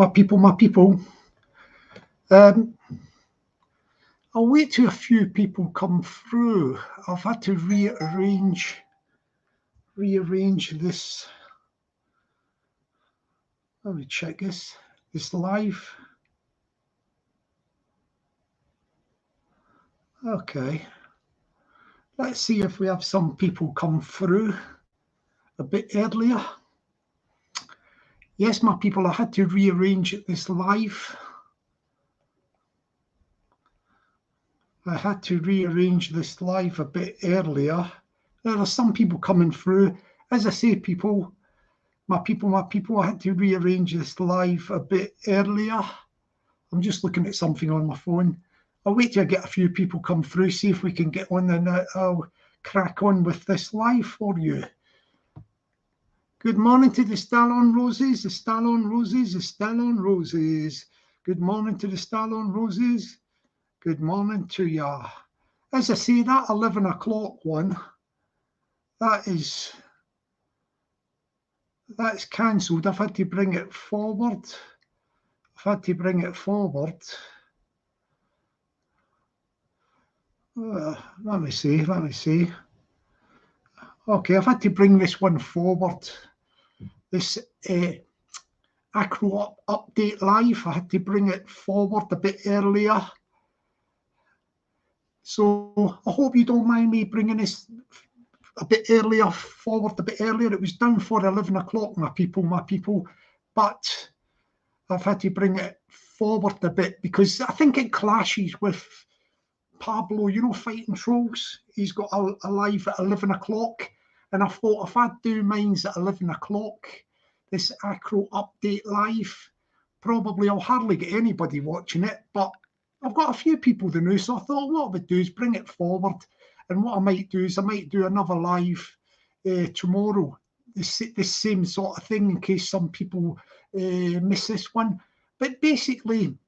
my people. I'll wait till a few people come through. I've had to rearrange this. Let me check this live. Okay. Let's see if we have some people come through a bit earlier. Yes, my people, I had to rearrange this live. I had to rearrange this live a bit earlier. There are some people coming through. As I say, people, my people, I had to rearrange this live a bit earlier. I'm just looking at something on my phone. I'll wait till I get a few people come through, see if we can get on, and I'll crack on with this live for you. Good morning to the Stallon Roses, the Stallon Roses, the Stallon Roses. Good morning to the Stallon Roses. Good morning to ya. As I say, that 11 o'clock one, that's cancelled. I've had to bring it forward. Let me see. Okay, I've had to bring this one forward. This ACRO update live, I had to bring it forward a bit earlier. So I hope you don't mind me bringing this forward a bit earlier. It was down for 11 o'clock, my people, but I've had to bring it forward a bit because I think it clashes with Pablo, you know, Fighting Trolls. He's got a live at 11 o'clock. And I thought if I do mine's at 11 o'clock, this ACRO update live, probably I'll hardly get anybody watching it. But I've got a few people to know, so I thought what I would do is bring it forward. And what I might do is I might do another live tomorrow, this same sort of thing, in case some people miss this one. But basically,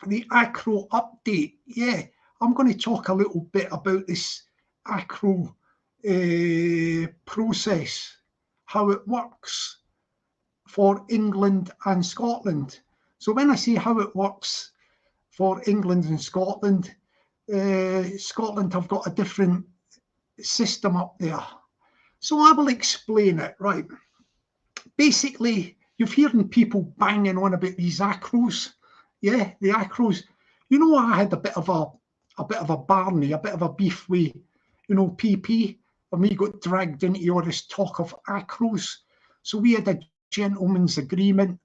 the ACRO update, yeah, I'm going to talk a little bit about this ACRO process, how it works for England and Scotland. So when I say how it works for England and Scotland, Scotland have got a different system up there. So I will explain it, right? Basically, you're hearing people banging on about these ACROs. Yeah, the ACROs. You know, I had a bit of a barney, a bit of a beef with, you know, PP. And we got dragged into all this talk of ACROs. So we had a gentleman's agreement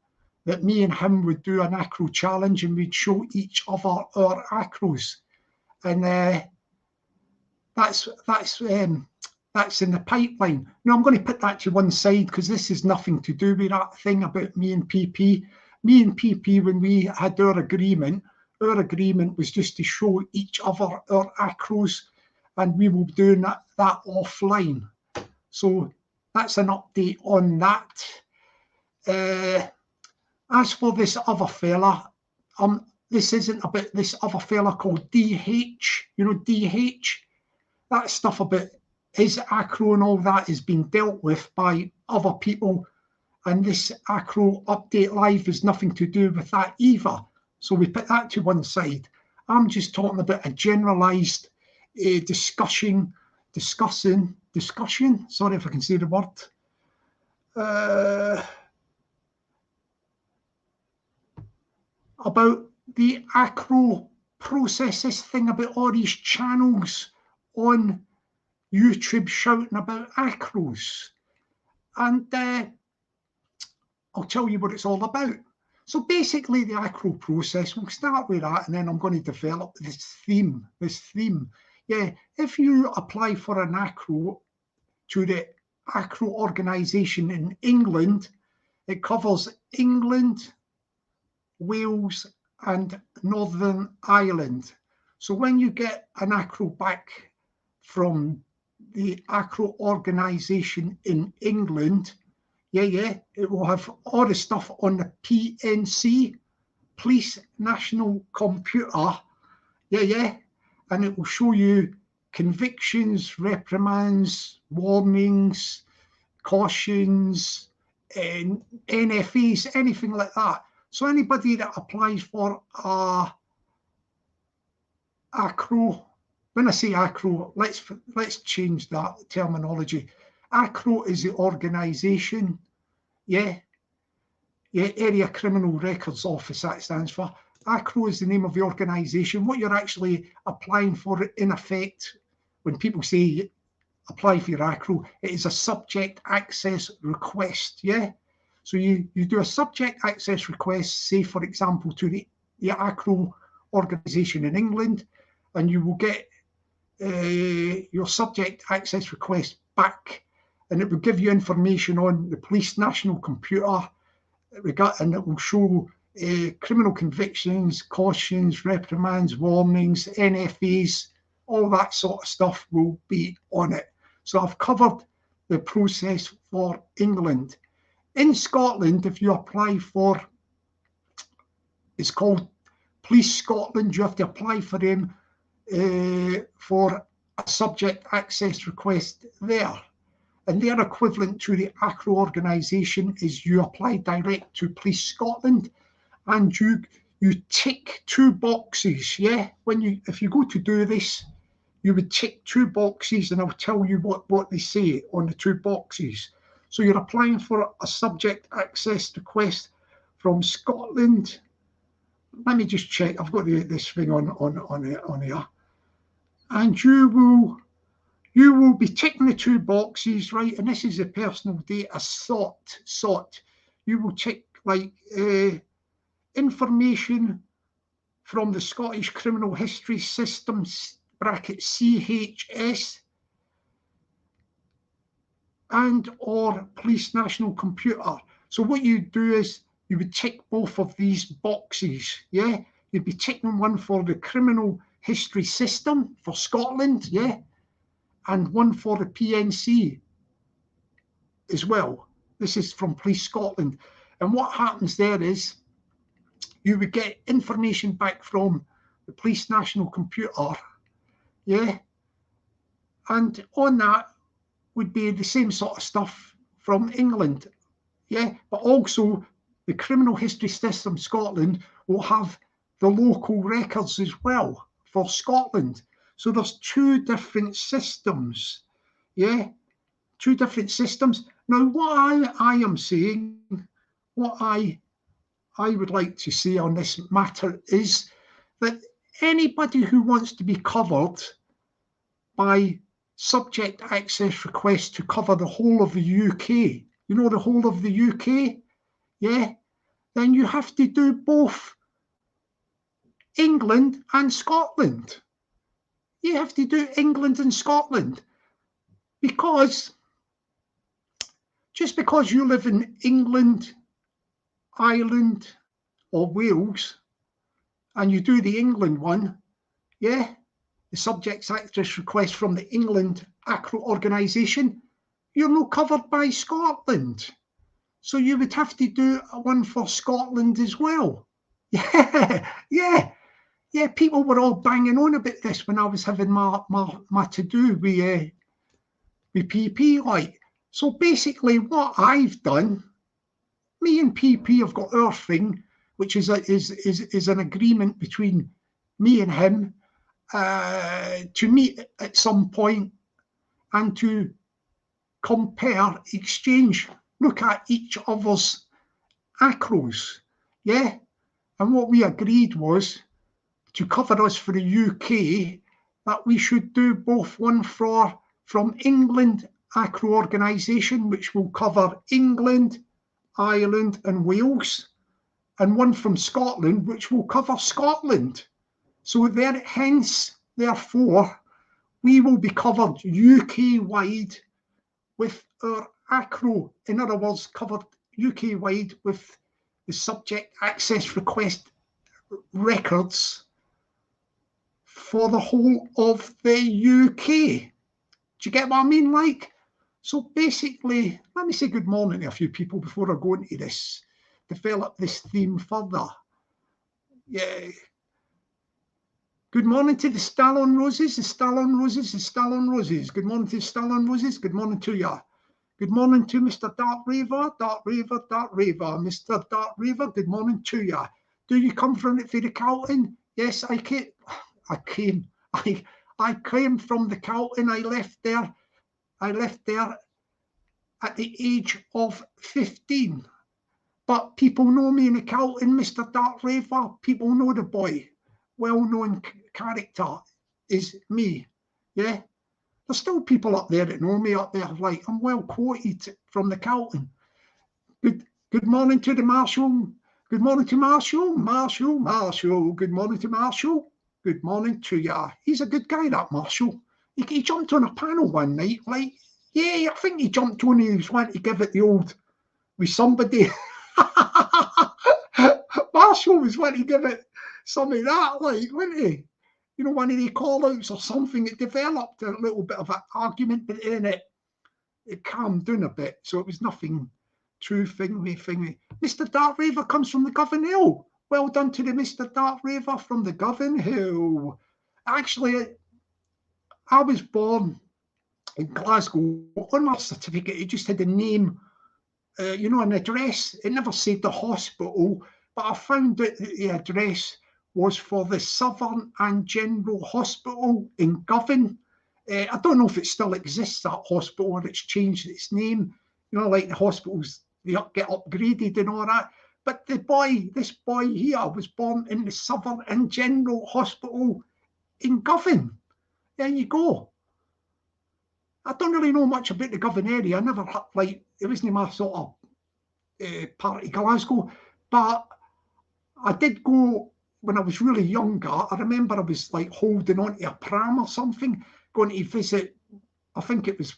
that me and him would do an ACRO challenge and we'd show each other our ACROs. And that's in the pipeline. Now, I'm going to put that to one side because this has nothing to do with that thing about me and PP. Me and PP, when we had our agreement was just to show each other our ACROs, and we will be doing that offline. So that's an update on that. As for this other fella, this isn't about this other fella called DH. You know, DH, that stuff about his ACRO and all that has been dealt with by other people, and this ACRO update live has nothing to do with that either. So we put that to one side. I'm just talking about a generalized discussion, sorry if I can say the word, about the ACRO process, this thing about all these channels on YouTube shouting about ACROs. And I'll tell you what it's all about. So basically the ACRO process, we'll start with that, and then I'm going to develop this theme. Yeah, if you apply for an ACRO to the ACRO organisation in England, it covers England, Wales and Northern Ireland. So when you get an ACRO back from the ACRO organisation in England, it will have all the stuff on the PNC, Police National Computer, and it will show you convictions, reprimands, warnings, cautions, and NFAs, anything like that. So anybody that applies for ACRO, when I say ACRO, let's change that terminology. ACRO is the organisation, yeah, Area Criminal Records Office, that stands for. ACRO is the name of the organisation. What you're actually applying for, in effect, when people say apply for your ACRO, it is a subject access request, yeah? So you do a subject access request, say, for example, to the ACRO organisation in England, and you will get your subject access request back, and it will give you information on the police national computer, and it will show criminal convictions, cautions, reprimands, warnings, NFAs, all that sort of stuff will be on it. So I've covered the process for England. In Scotland, if you apply for, it's called Police Scotland, you have to apply for them for a subject access request there. And their equivalent to the ACRO organisation is you apply direct to Police Scotland, and you tick 2 boxes, yeah? If you go to do this, you would tick 2 boxes, and I'll tell you what they say on the 2 boxes. So you're applying for a subject access request from Scotland. Let me just check. I've got this thing on here, and you will be ticking the 2 boxes, right? And this is the personal data sought. You will tick like information from the Scottish Criminal History System (CHS) and or Police National Computer. So what you do is you would tick both of these boxes, yeah? You'd be ticking one for the Criminal History System for Scotland, yeah? And one for the PNC as well. This is from Police Scotland. And what happens there is you would get information back from the Police National Computer, yeah? And on that would be the same sort of stuff from England, yeah? But also the Criminal History System Scotland will have the local records as well for Scotland. So there's 2 different systems, yeah? 2 different systems. Now, what I am saying, what I would like to say on this matter is that anybody who wants to be covered by subject access requests to cover the whole of the UK, you know, the whole of the UK, yeah, then you have to do both England and Scotland. You have to do England and Scotland, because just because you live in England, Ireland, or Wales, and you do the England one, yeah, the subject access request from the England ACRO organisation, you're not covered by Scotland. So you would have to do one for Scotland as well. Yeah, people were all banging on about this when I was having my to-do with PP, like. So basically what I've done, me and PP have got our thing, which is an agreement between me and him to meet at some point and to compare, exchange, look at each other's ACROs, yeah? And what we agreed was to cover us for the UK, that we should do both one from England ACRO organisation, which will cover England, Ireland and Wales, and one from Scotland, which will cover Scotland. So therefore, we will be covered UK-wide with our ACRO, in other words, covered UK-wide with the subject access request records for the whole of the UK. Do you get what I mean? Like, so basically, let me say good morning to a few people before I go into this, develop this theme further. Yeah. Good morning to the Stallon Roses, the Stallon Roses, the Stallon Roses. Good morning to the Stallon Roses. Good morning to you. Good morning to Mr. Dark Raver, Dark Raver, Dark Raver. Mr. Dark Raver, good morning to you. Do you come from the Calton? Yes, I came from the Calton. I left there at the age of 15. But people know me in the Calton, Mr. Dark Raver. People know the boy. Well-known character is me. Yeah. There's still people up there that know me up there. Like, I'm well quoted from the Calton. Good morning to the Marshal. Good morning to Marshal. Marshal. Good morning to Marshal. Good morning to ya. He's a good guy, that Marshal. He jumped on a panel one night. Like, yeah, I think he jumped on and he was wanting to give it the old with somebody. Marshall was wanting to give it some of that, like, wasn't he? You know, one of the call-outs or something. It developed a little bit of an argument, but then it calmed down a bit. So it was nothing too thingy. Mr. Dark Raver comes from the Govan Hill. Well done to the Mr. Dark Raver from the Govan Hill. Actually, I was born in Glasgow. On my certificate, it just had a name, you know, an address. It never said the hospital, but I found out that the address was for the Southern and General Hospital in Govan. I don't know if it still exists, that hospital, or it's changed its name. You know, like the hospitals, they get upgraded and all that. But this boy here was born in the Southern and General Hospital in Govan. There you go. I don't really know much about the Govan area. I never, like, it wasn't my sort of part of Glasgow, but I did go when I was really younger. I remember I was like holding on to a pram or something, going to visit, I think it was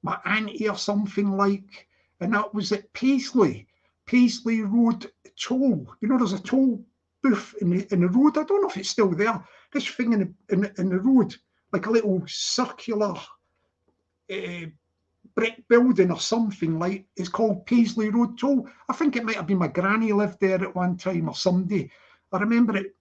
my auntie or something like, and that was at Paisley Road Toll. You know, there's a toll booth in the road. I don't know if it's still there. This thing in the road, like a little circular brick building or something, like, it's called Paisley Road Toll. I think it might have been my granny lived there at one time or somebody. I remember it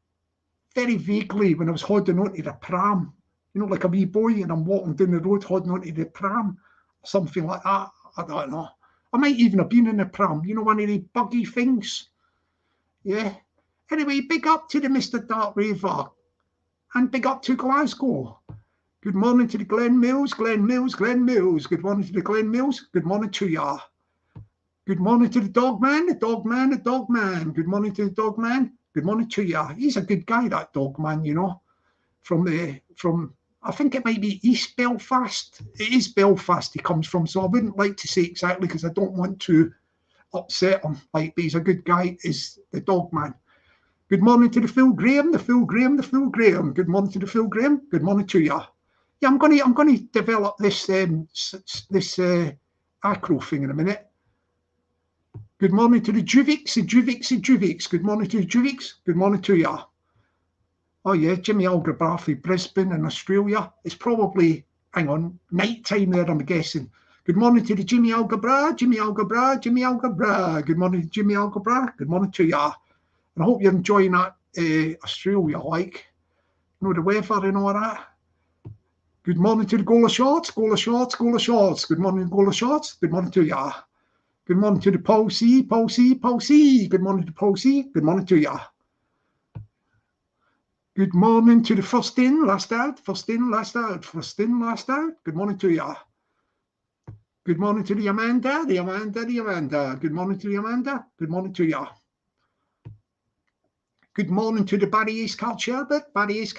very vaguely when I was holding onto the pram, you know, like a wee boy, and I'm walking down the road holding onto the pram, something like that. I don't know. I might even have been in a pram, you know, one of the buggy things. Yeah. Anyway, big up to the Mr. Dark Raver, and big up to Glasgow. Good morning to the Glen Mills. Good morning to the Glen Mills. Good morning to ya. Good morning to the Dogman. Good morning to the Dogman. Good morning to ya. He's a good guy, that Dogman, you know. From I think it might be East Belfast. It is Belfast he comes from, so I wouldn't like to say exactly because I don't want to upset him. Like, but he's a good guy, is the Dogman. Good morning to the Phil Graham. Good morning to the Phil Graham. Good morning to ya. Yeah, I'm going to develop this ACRO thing in a minute. Good morning to the Juvics. Good morning to the Juvics. Good morning to ya. Oh yeah, Jimmy Algebra, Brisbane in Australia. It's probably, hang on, night time there, I'm guessing. Good morning to the Jimmy Algebra. Good morning to Jimmy Algebra. Good morning to ya. And I hope you're enjoying that Australia, like, you know, the weather and all that. Good morning to the Gola Shorts. Good morning, Gola Shorts. Good morning to ya. Good morning to the Paul C. Good morning to Paul C. Good morning to ya. Good morning to the first in, last out. Good morning to ya. Good morning to the Amanda. Good morning to the Amanda. Good morning to ya. Good morning to the Barry East Cat Sherbet. Good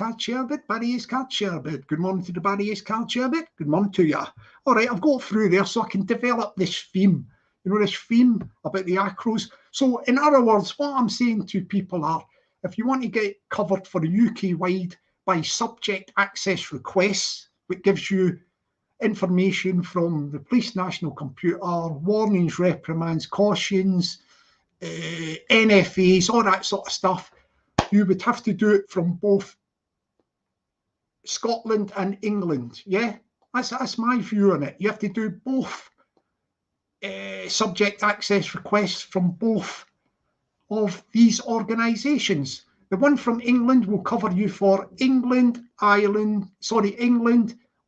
morning to the Barry East Cat Sherbet. Good morning to ya. All right, I've got through there so I can develop this theme. You know, this theme about the ACROs. So in other words, what I'm saying to people are, if you want to get covered for the UK-wide by subject access requests, which gives you information from the Police National Computer, warnings, reprimands, cautions, NFAs, all that sort of stuff, you would have to do it from both Scotland and England. Yeah, that's my view on it. You have to do both subject access requests from both of these organisations. The one from England will cover you for England,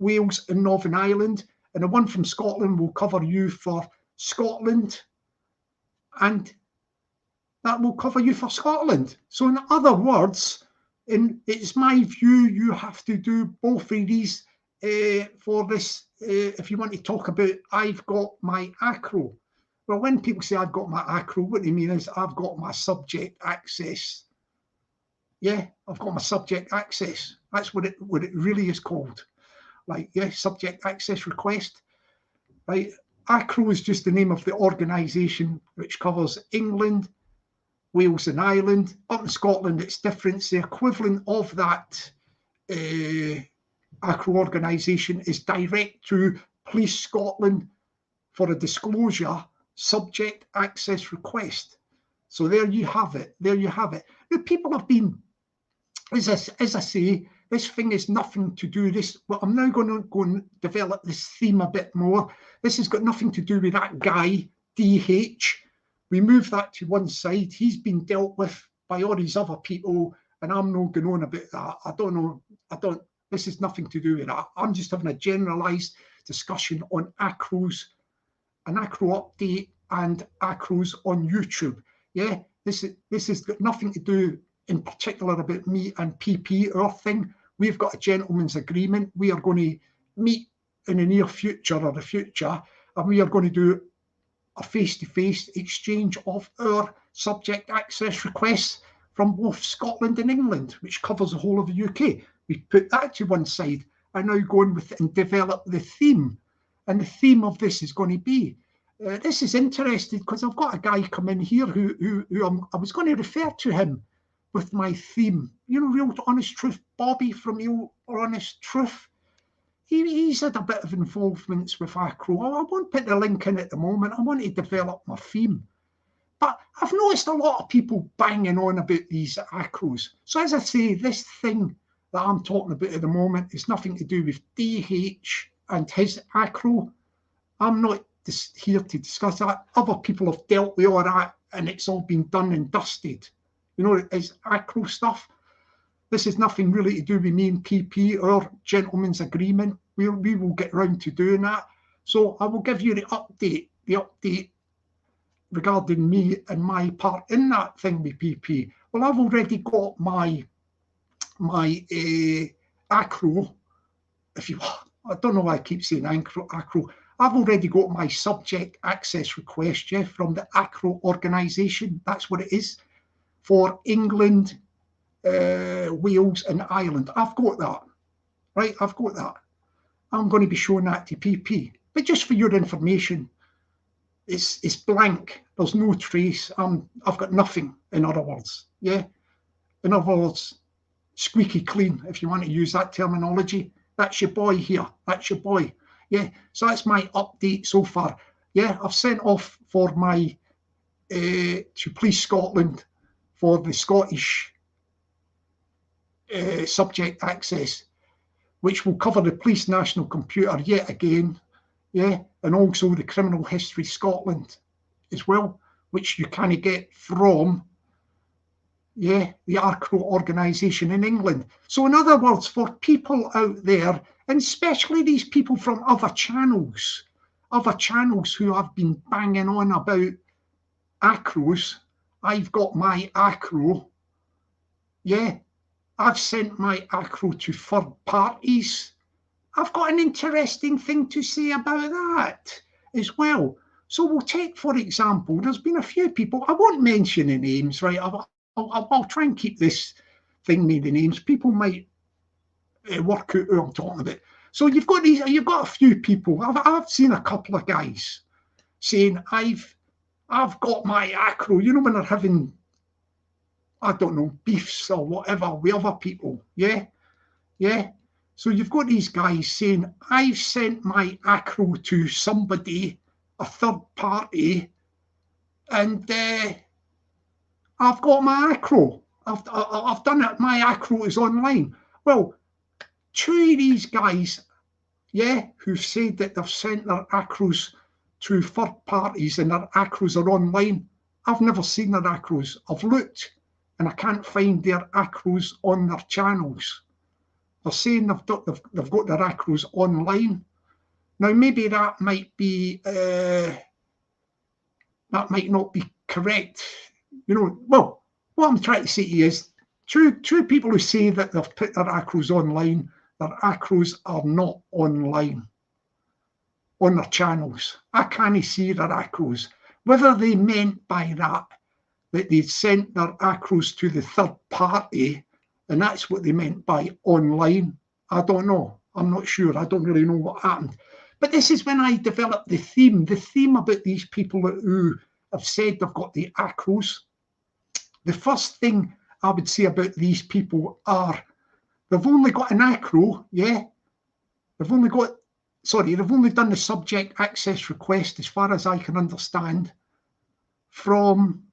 Wales and Northern Ireland, and the one from Scotland will cover you for Scotland, and that will cover you for Scotland. So in other words, it's my view, you have to do both of these for this, if you want to talk about, I've got my ACRO. Well, when people say I've got my ACRO, what they mean is I've got my subject access. Yeah, I've got my subject access. That's what it really is called. Like, yeah, subject access request. Right. ACRO is just the name of the organisation which covers England, Wales and Ireland. Up in Scotland, it's different. It's the equivalent of that ACRO organisation is direct to Police Scotland for a disclosure subject access request. So there you have it. There you have it. The people have been, as I say, this thing is nothing to do this. Well, I'm now going to go and develop this theme a bit more. This has got nothing to do with that guy, DH. We move that to one side. He's been dealt with by all these other people, and I'm not going on about that. I don't know. This is nothing to do with that. I'm just having a generalised discussion on ACROs, an ACRO update and ACROs on YouTube. Yeah, this has got nothing to do in particular about me and PP, our thing. We've got a gentleman's agreement. We are going to meet in the near future or the future, and we are going to do a face-to-face exchange of our subject access requests from both Scotland and England, which covers the whole of the UK. We put that to one side and now go on with it and develop the theme. And the theme of this is going to be, this is interesting because I've got a guy come in here who I was going to refer to him with my theme. You know, Real Honest Truth, Bobby from Real Honest Truth. He's had a bit of involvements with ACRO. I won't put the link in at the moment. I want to develop my theme. But I've noticed a lot of people banging on about these ACROs. So as I say, this thing that I'm talking about at the moment is nothing to do with DH and his ACRO. I'm not here to discuss that. Other people have dealt with all that and it's all been done and dusted. You know, it's ACRO stuff. This is nothing really to do with me and PP or gentleman's agreement. We will get round to doing that. So I will give you the update regarding me and my part in that thing with PP. Well, I've already got my ACRO, if you, I don't know why I keep saying ACRO. I've already got my subject access request, yeah, from the ACRO organisation. That's what it is for England, Wales and Ireland. I've got that, right? I've got that. I'm going to be showing that to PP. But just for your information, it's blank. There's no trace. I've got nothing, in other words. Yeah? In other words, squeaky clean, if you want to use that terminology. That's your boy here. That's your boy. Yeah? So that's my update so far. Yeah? I've sent off for my, to Police Scotland for the Scottish subject access, which will cover the Police National Computer yet again, yeah, and also the Criminal History Scotland as well, which you kind of get from, yeah, the ACRO organisation in England. So in other words, for people out there, and especially these people from other channels who have been banging on about ACROs, I've got my ACRO, yeah, I've sent my ACRO to third parties. I've got an interesting thing to say about that as well. So we'll take, for example, there's been a few people, I won't mention the names, right? I'll try and keep this thing made the names. People might work out who I'm talking about. So you've got a few people. I've seen a couple of guys saying, I've got my ACRO, you know, when they're having, I don't know, beefs or whatever with other people, yeah? Yeah? So you've got these guys saying, I've sent my ACRO to somebody, a third party, and I've got my ACRO. I've done it, my ACRO is online. Well, two of these guys, yeah, who've said that they've sent their ACROs to third parties and their ACROs are online, I've never seen their ACROs. I've looked and I can't find their ACROs on their channels. They're saying they've got their ACROs online. Now, maybe that might be, that might not be correct. You know, well, what I'm trying to say is, true people who say that they've put their ACROs online, their ACROs are not online on their channels. I can't see their ACROs. Whether they meant by that they'd sent their ACROs to the third party, and that's what they meant by online, I don't know. I'm not sure. I don't really know what happened. But this is when I developed the theme about these people who have said they've got the ACROs. The first thing I would say about these people are they've only got an ACRO, yeah? They've only done the subject access request, as far as I can understand, from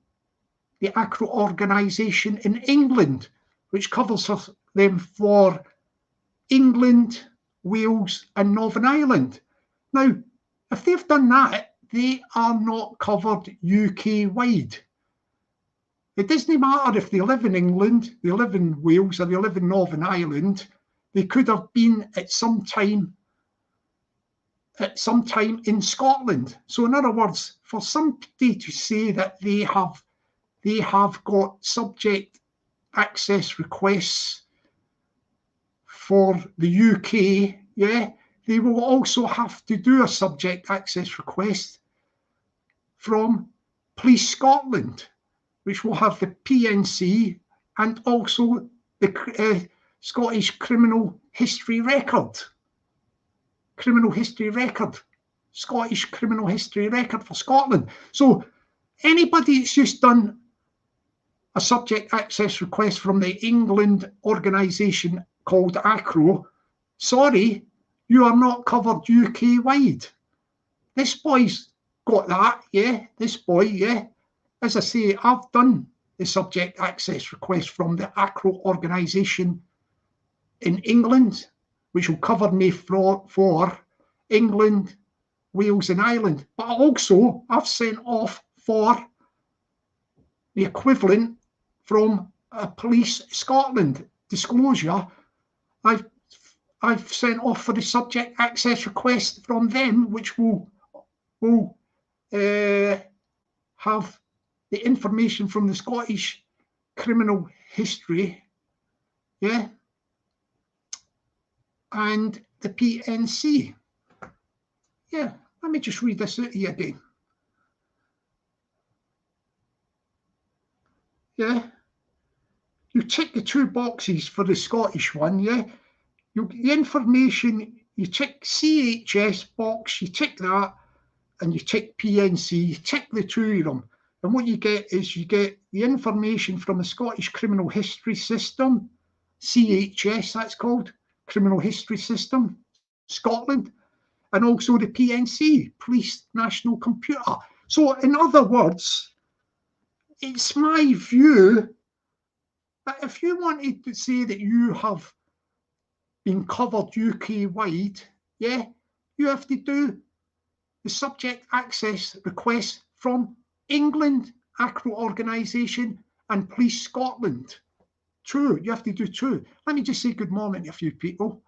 the ACRO organisation in England, which covers them for England, Wales and Northern Ireland. Now, if they've done that, they are not covered UK-wide. It doesn't matter if they live in England, they live in Wales or they live in Northern Ireland. They could have been at some time in Scotland. So in other words, for somebody to say that they have got subject access requests for the UK, yeah, they will also have to do a subject access request from Police Scotland, which will have the PNC and also the Scottish Criminal History Record. Scottish Criminal History Record for Scotland. So anybody that's just done a subject access request from the England organisation called ACRO, sorry, you are not covered UK-wide. This boy's got that, yeah, this boy, yeah. As I say, I've done the subject access request from the ACRO organisation in England, which will cover me for England, Wales and Ireland. But also, I've sent off for the equivalent from Police Scotland disclosure. I've sent off for the subject access request from them, which will have the information from the Scottish Criminal History, yeah, and the PNC. Yeah, let me just read this out here again. Yeah, you tick the two boxes for the Scottish one, yeah. The information, you tick CHS box, you tick that, and you tick PNC, you tick the two of them. And what you get is you get the information from the Scottish Criminal History System, CHS that's called, Criminal History System, Scotland, and also the PNC, Police National Computer. So in other words, it's my view that if you wanted to say that you have been covered UK-wide, yeah, you have to do the subject access request from England, ACRO organisation, and Police Scotland. True, you have to do two. Let me just say good morning to a few people,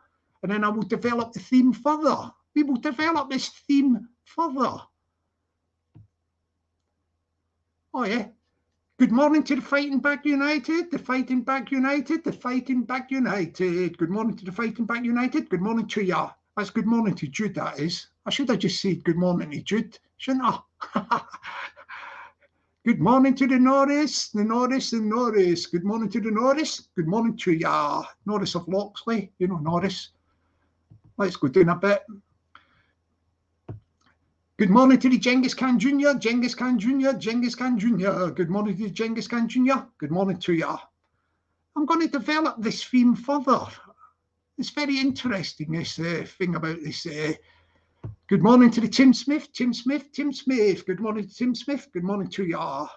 and then I will develop the theme further. We will develop this theme further. Oh yeah. Good morning to the Fighting Back United, the Fighting Back United, the Fighting Back United. Good morning to the Fighting Back United. Good morning to ya. That's good morning to Jude, that is. I should have just said good morning to Jude, shouldn't I? Good morning to the Norris, the Norris, the Norris. Good morning to the Norris. Good morning to ya. Norris of Loxley, you know Norris. Let's go down a bit. Good morning to the Genghis Khan Jr., Genghis Khan Jr., Genghis Khan Jr. Good morning to the Genghis Khan Jr. Good morning to ya. I'm going to develop this theme further. It's very interesting, this thing about this. Good morning to the Tim Smith, Tim Smith, Tim Smith. Good morning to Tim Smith. Good morning to ya.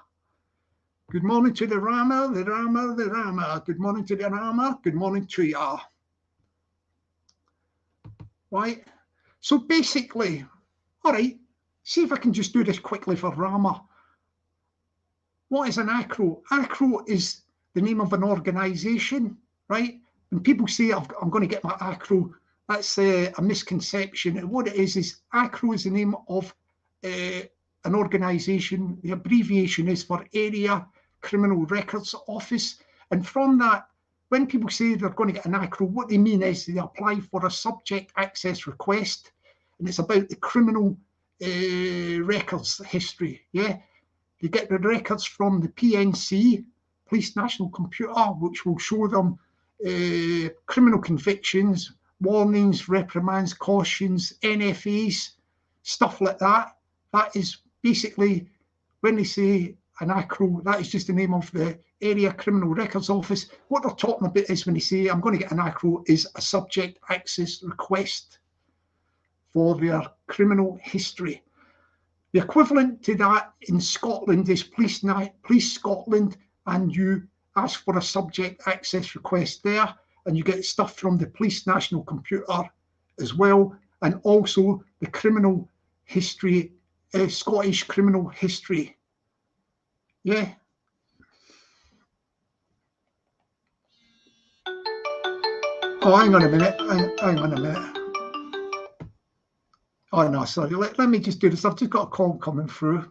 Good morning to the Rama, the Rama, the Rama. Good morning to the Rama. Good morning to ya. Right. So basically, all right. See if I can just do this quickly for Rama. What is an ACRO? ACRO is the name of an organisation, right? When people say I'm going to get my ACRO That's a misconception. And what it is ACRO is the name of an organisation. The abbreviation is for Area Criminal Records Office. And from that, when people say they're going to get an ACRO, what they mean is they apply for a subject access request, and it's about the criminal records history. Yeah, you get the records from the PNC, Police National Computer, which will show them criminal convictions, warnings, reprimands, cautions, NFAs, stuff like that. That is basically, when they say an ACRO, that is just the name of the Area Criminal Records Office. What they're talking about is when they say, I'm going to get an ACRO, is a subject access request for their criminal history. The equivalent to that in Scotland is Police Scotland, and you ask for a subject access request there, and you get stuff from the Police National Computer as well, and also the criminal history, Scottish criminal history. Yeah. Oh, hang on a minute. Hang on a minute. Oh, no, sorry. Let me just do this. I've just got a call coming through.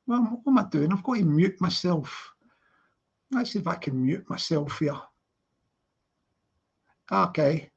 Well, what am I doing? I've got to mute myself. Let's see if I can mute myself here. Okay.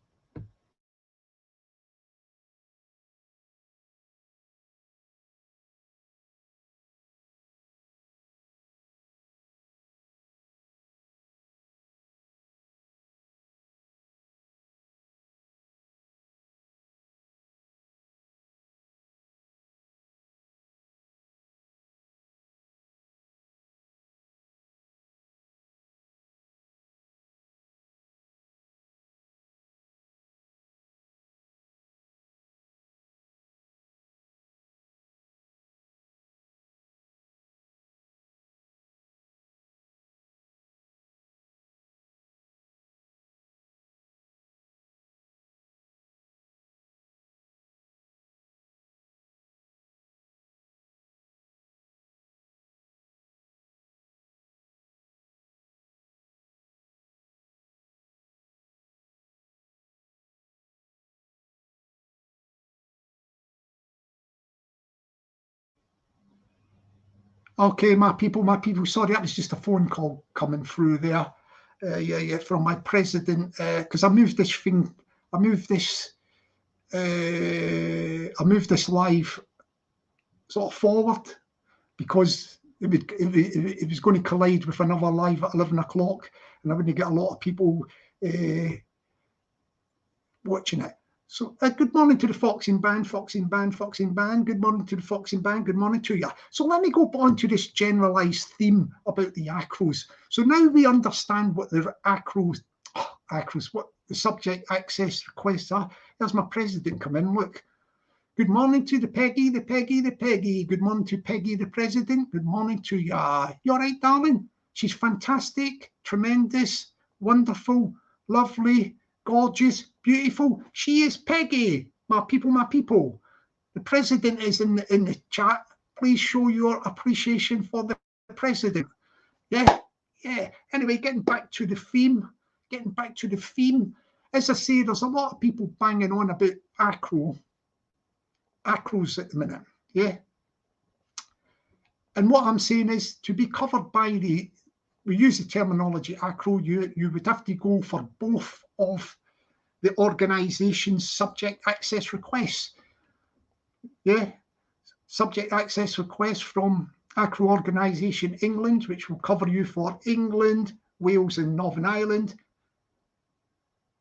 Okay, my people, sorry, that was just a phone call coming through there. Yeah, from my president, because I moved this live sort of forward, because it was going to collide with another live at 11 o'clock, and I wouldn't get a lot of people watching it. So good morning to the Foxing Band. Good morning to the Foxing Band. Good morning to you. So let me go on to this generalised theme about the ACROs. So now we understand what the ACROs, what the subject access requests are. There's my president come in, look. Good morning to the Peggy. Good morning to Peggy, the president. Good morning to you. You all right, darling? She's fantastic, tremendous, wonderful, lovely, gorgeous, beautiful. She is Peggy. My people. The president is in the chat. Please show your appreciation for the president. Yeah. Anyway, getting back to the theme. As I say, there's a lot of people banging on about ACROs at the minute. Yeah. And what I'm saying is, to be covered by we use the terminology ACRO, you would have to go for both of the organisation's subject access requests. Yeah, subject access request from ACRO organisation England, which will cover you for England, Wales and Northern Ireland.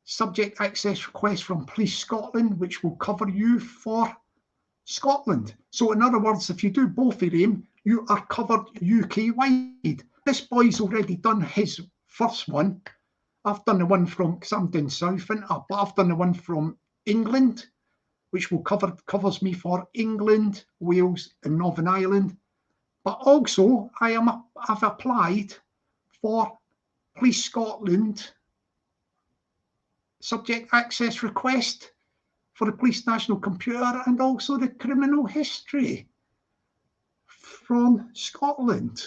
Subject access request from Police Scotland, which will cover you for Scotland. So in other words, if you do both of them, you are covered UK-wide. This boy's already done his first one. I've done the one from, because I'm down south, but I've done the one from England, which will covers me for England, Wales and Northern Ireland. But also I've applied for Police Scotland subject access request for the Police National Computer, and also the criminal history from Scotland.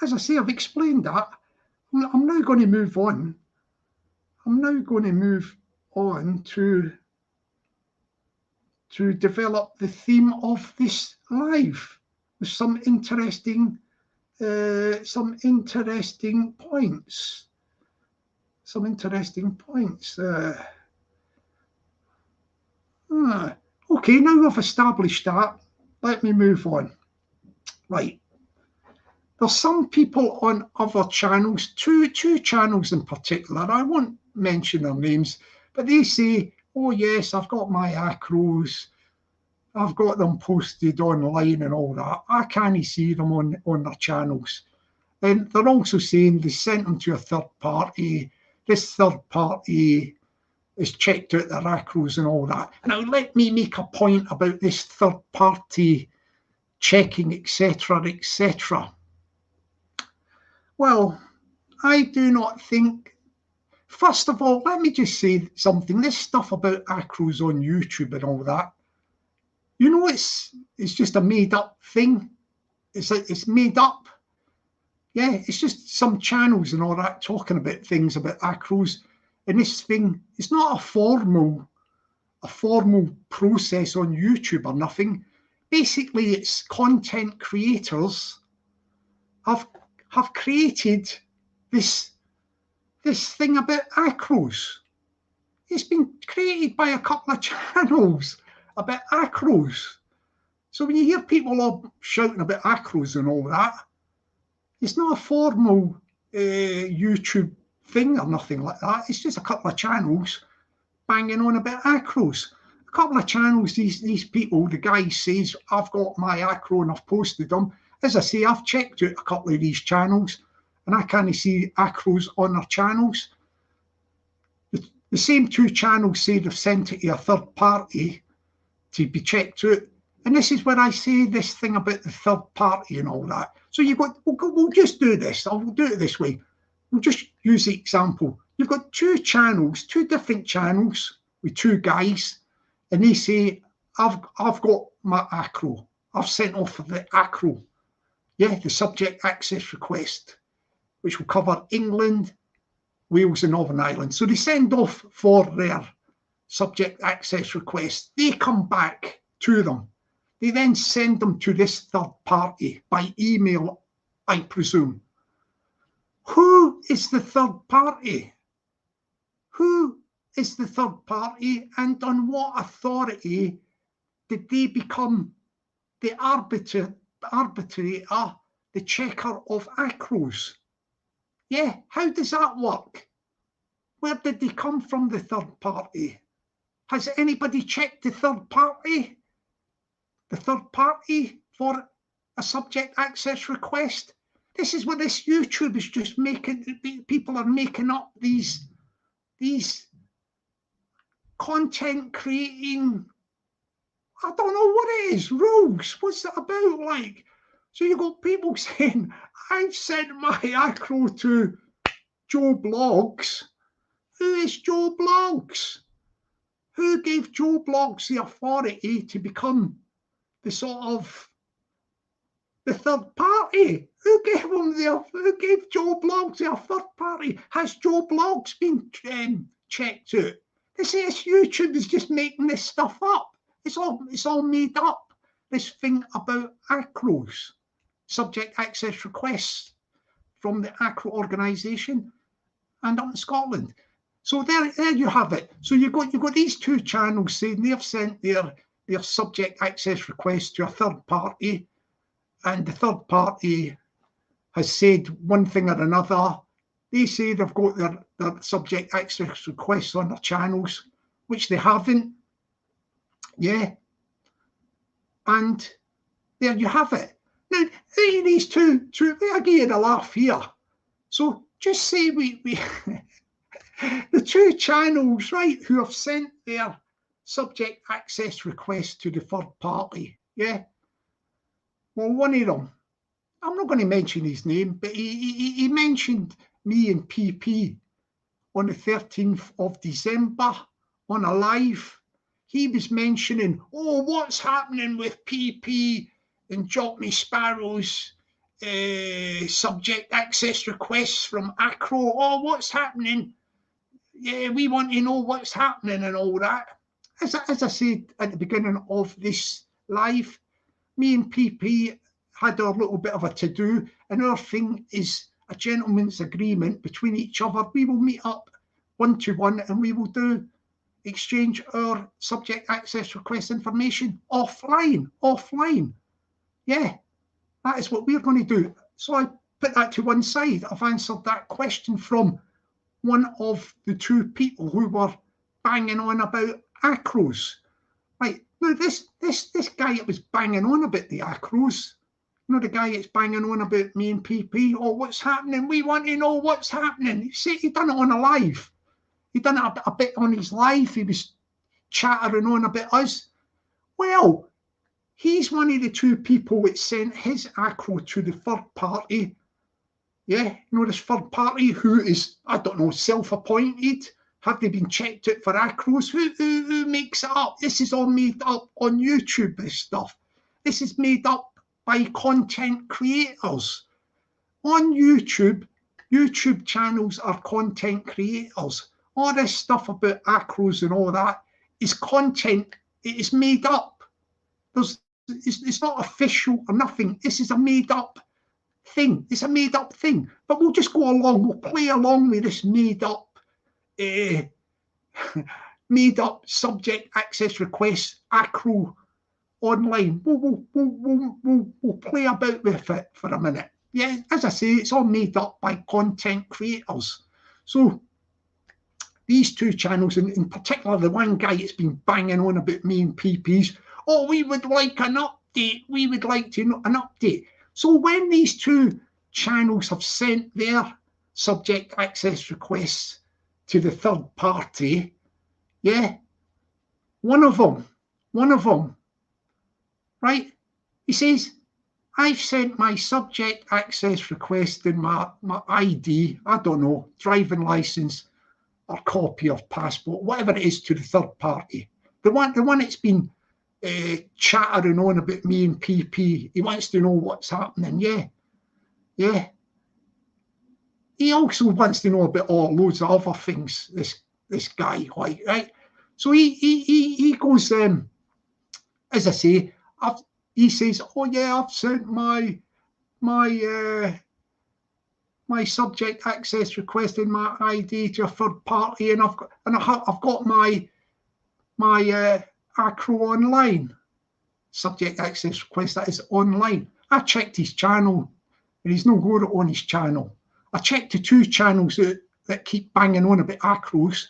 As I say, I've explained that. I'm now going to move on. I'm now going to move on to develop the theme of this live with some interesting points. Some interesting points. Okay, now we've established that. Let me move on. Right. There's some people on other channels, two channels in particular. I won't mention their names, but they say, oh yes, I've got my ACROs, I've got them posted online and all that. I can't see them on their channels. And they're also saying they sent them to a third party. This third party has checked out their ACROs and all that. Now, let me make a point about this third party checking, etc., etc. Well, I do not think, first of all, let me just say something. This stuff about ACROs on YouTube and all that, you know, it's just a made up thing. It's made up. Yeah, it's just some channels and all that talking about things about ACROs. And this thing, it's not a formal process on YouTube or nothing. Basically, it's content creators have created this thing about ACROs. It's been created by a couple of channels about ACROs. So when you hear people all shouting about ACROs and all that, it's not a formal YouTube thing or nothing like that. It's just a couple of channels banging on about ACROs. A couple of channels, these people, the guy says, I've got my ACRO and I've posted them. As I say, I've checked out a couple of these channels and I can't see ACROs on their channels. The same two channels say they've sent it to a third party to be checked out. And this is where I say this thing about the third party and all that. So we'll just do this. I'll do it this way. We'll just use the example. You've got two channels, two different channels with two guys, and they say, I've got my ACRO. I've sent off the ACRO. Yeah, the subject access request, which will cover England, Wales and Northern Ireland. So they send off for their subject access request. They come back to them. They then send them to this third party by email, I presume. Who is the third party? Who is the third party, and on what authority did they become the arbitrator, the checker of ACROs? Yeah, how does that work? Where did they come from, the third party? Has anybody checked the third party? The third party for a subject access request? This is what this YouTube is just making. People are making up these content creating, I don't know what it is, rules. What's it about? Like, so you got people saying, I've sent my ACRO to Joe Blogs. Who is Joe Blogs? Who gave Joe Blogs the authority to become the sort of the third party? Who gave Joe Blogs the third party? Has Joe Blogs been checked out? They say this YouTube is just making this stuff up. It's all made up. This thing about ACROs, subject access requests from the ACRO organisation and up in Scotland. So there you have it. So you've got these two channels saying they've sent their subject access request to a third party, and the third party has said one thing or another. They say they've got their subject access requests on their channels, which they haven't. Yeah. And there you have it. Now, these two, I give you a laugh here. So just say we the two channels, right, who have sent their subject access request to the third party, yeah? Well, one of them, I'm not going to mention his name, but he mentioned me and PP on the 13th of December on a live. He was mentioning, oh, what's happening with PP and Jockney Sparrow's subject access requests from ACRO? Oh, what's happening? yeah, we want to know what's happening and all that. As I said at the beginning of this live, me and PP had our little bit of a to-do, and our thing is a gentleman's agreement between each other. We will meet up one-to-one and we will exchange our subject access request information offline. Yeah, that is what we're going to do. So I put that to one side. I've answered that question from one of the two people who were banging on about ACROs. Right, now this guy that was banging on about the ACROs, you know, the guy that's banging on about me and PP, oh, what's happening? We want to know what's happening. He done it on a live. He done it a bit on his live. He was chattering on about us. Well, he's one of the two people that sent his ACRO to the third party. Yeah, you know, this third party who is, I don't know, self-appointed. Have they been checked out for ACROs? Who makes it up? This is all made up on YouTube, this stuff. This is made up by content creators. On YouTube channels are content creators. All this stuff about ACROs and all that is content. It is made up. It's not official or nothing. This is a made up thing. It's a made up thing. But we'll just go along. We'll play along with this made up subject access request ACRO online. We'll play about with it for a minute. Yeah, as I say, it's all made up by content creators. So these two channels, and in particular the one guy that's been banging on about me and PP's, oh, we would like an update. We would like to know an update. So when these two channels have sent their subject access requests to the third party, yeah, one of them, right, he says, I've sent my subject access request and my ID, I don't know, driving license or copy of passport, whatever it is, to the third party. The one that's been chattering on about me and PP, he wants to know what's happening. Yeah. He also wants to know about loads of other things, this guy, right? So he goes, as I say, he says, oh yeah, I've sent my subject access request and my ID to a third party, and I've got my ACRO online. Subject access request, that is online. I checked his channel and he's no got it on his channel. I checked the two channels that keep banging on about ACROs,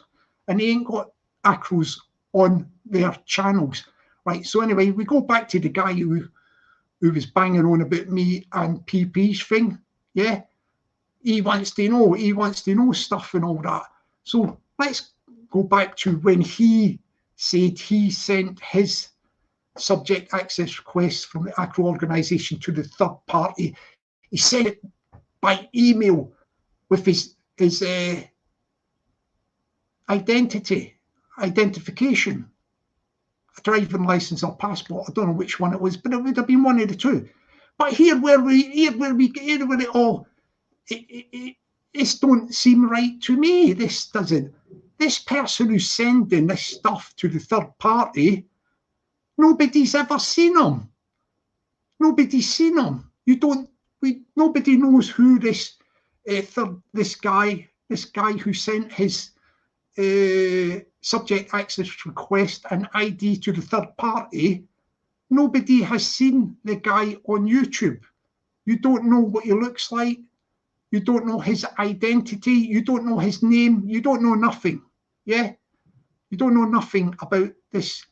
and they ain't got ACROs on their channels. Right, so anyway, we go back to the guy who was banging on about me and PP's thing. Yeah, he wants to know stuff and all that. So let's go back to when he said he sent his subject access request from the ACRO organisation to the third party. He sent it by email with his identification, a driving licence or passport. I don't know which one it was, but it would have been one of the two. But here where it all, this don't seem right to me. This doesn't. This person who's sending this stuff to the third party, nobody's ever seen him. Nobody's seen him. Nobody knows who this guy who sent his subject access request and ID to the third party. Nobody has seen the guy on YouTube. You don't know what he looks like. You don't know his identity. You don't know his name. You don't know nothing. Yeah, you don't know nothing about this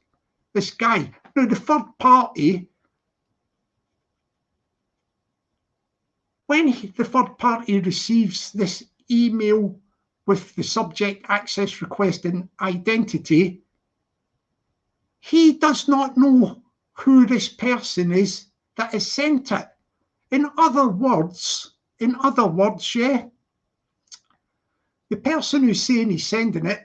guy. Now the third party, when the third party receives this email with the subject access request and identity, he does not know who this person is that has sent it. In other words, yeah, the person who's saying he's sending it,